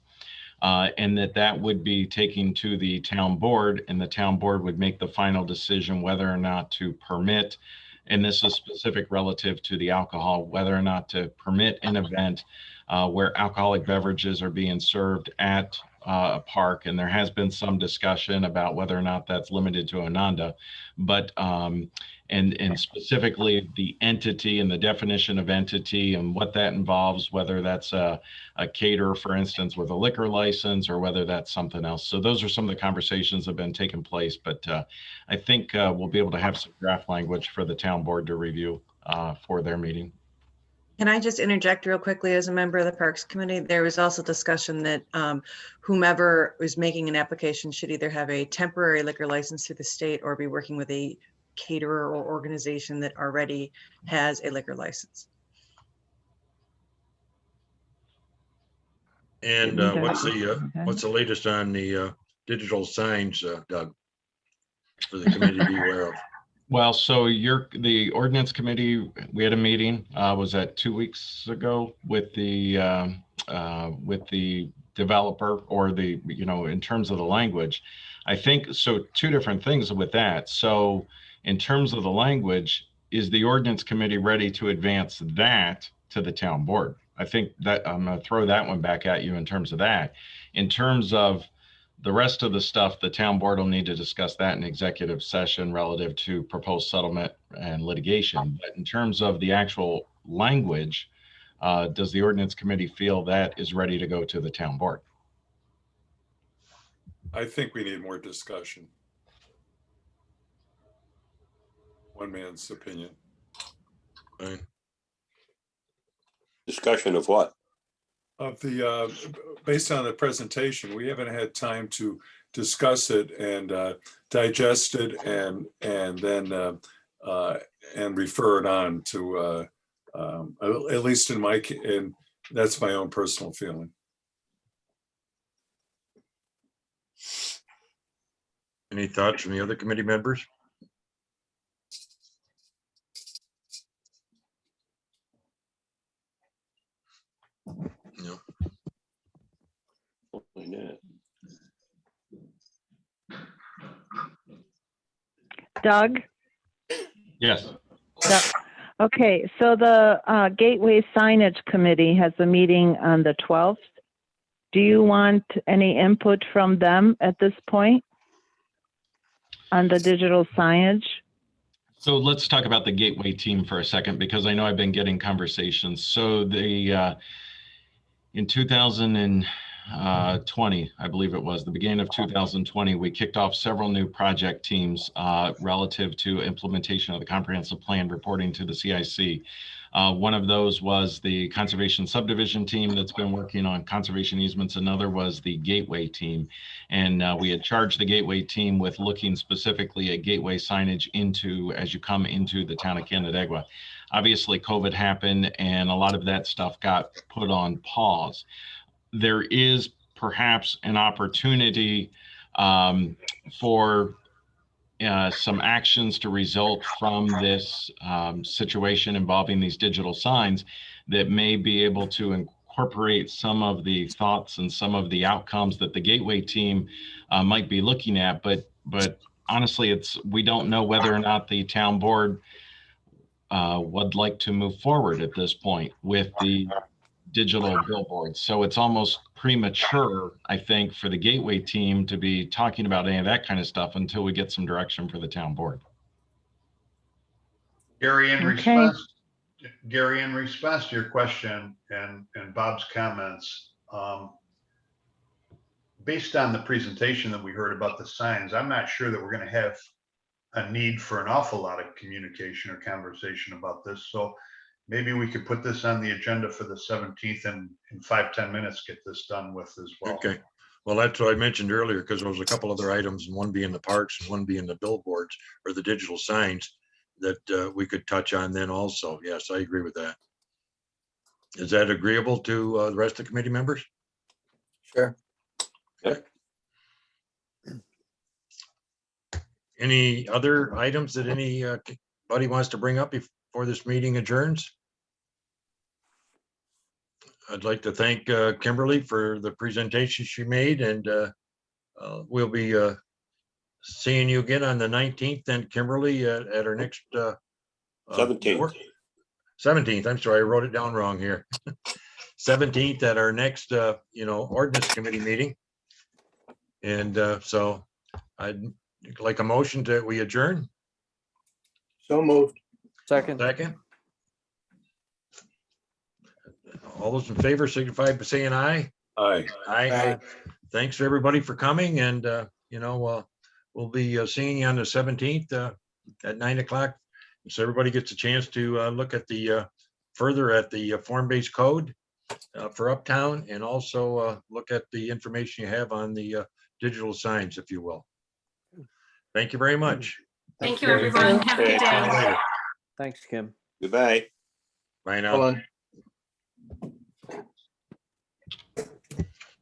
and that would be taken to the town board, and the town board would make the final decision whether or not to permit, and this is specific relative to the alcohol, whether or not to permit an event where alcoholic beverages are being served at a park. And there has been some discussion about whether or not that's limited to Ananda, but and specifically the entity and the definition of entity and what that involves, whether that's a caterer, for instance, with a liquor license, or whether that's something else. So those are some of the conversations that have been taking place, but I think we'll be able to have some draft language for the town board to review for their meeting. Can I just interject real quickly as a member of the Parks Committee? There was also discussion that whomever is making an application should either have a temporary liquor license through the state or be working with a caterer or organization that already has a liquor license. And Okay. what's the latest on the digital signs, Doug, for the committee to be aware of? Well, so the ordinance committee, we had a meeting, was that 2 weeks ago with the developer, or the, in terms of the language. I think, so two different things with that. So in terms of the language, is the ordinance committee ready to advance that to the town board? I think that I'm going to throw that one back at you in terms of that. In terms of the rest of the stuff, the town board will need to discuss that in executive session relative to proposed settlement and litigation. But in terms of the actual language, does the ordinance committee feel that is ready to go to the town board? I think we need more discussion. One man's opinion. Fine. Discussion of what? Of the, based on the presentation, we haven't had time to discuss it and digest it and then and refer it on to, at least and that's my own personal feeling. Any thoughts from the other committee members? No. Hopefully not. Doug? Yes. Okay, so the Gateway Signage Committee has a meeting on the 12th. Do you want any input from them at this point on the digital signage? So let's talk about the Gateway team for a second, because I know I've been getting conversations. So in 2020, I believe it was the beginning of 2020, we kicked off several new project teams relative to implementation of the comprehensive plan reporting to the CIC. One of those was the conservation subdivision team that's been working on conservation easements. Another was the Gateway team. And we had charged the Gateway team with looking specifically at gateway signage as you come into the town of Canandaigua. Obviously, COVID happened and a lot of that stuff got put on pause. There is perhaps an opportunity for some actions to result from this situation involving these digital signs that may be able to incorporate some of the thoughts and some of the outcomes that the Gateway team might be looking at. But honestly, we don't know whether or not the town board would like to move forward at this point with the digital billboards. So it's almost premature, I think, for the Gateway team to be talking about any of that kind of stuff until we get some direction for the town board. Gary, in Okay. response to your question and Bob's comments, based on the presentation that we heard about the signs, I'm not sure that we're going to have a need for an awful lot of communication or conversation about this. So maybe we could put this on the agenda for the 17th and in 5-10 minutes get this done with as well. Okay. Well, that's what I mentioned earlier, because there was a couple other items, and one being the parks and one being the billboards or the digital signs that we could touch on then also. Yes, I agree with that. Is that agreeable to the rest of the committee members? Sure. Okay. Any other items that anybody wants to bring up before this meeting adjourns? I'd like to thank Kimberly for the presentation she made, and we'll be seeing you again on the 19th and Kimberly at our next 17th. 17th. I'm sorry, I wrote it down wrong here. 17th at our next ordinance committee meeting. And so I'd like a motion that we adjourn. So moved. Second. All those in favor signify by saying aye. Aye. Aye. Thanks everybody for coming, and we'll be seeing you on the 17th at 9 o'clock. So everybody gets a chance to look at the further at the form-based code for Uptown, and also look at the information you have on the digital signs, if you will. Thank you very much. Thank you, Thank you. everyone. Have a good Okay. day. Later. Thanks, Kim. Goodbye. Bye now. Hold on.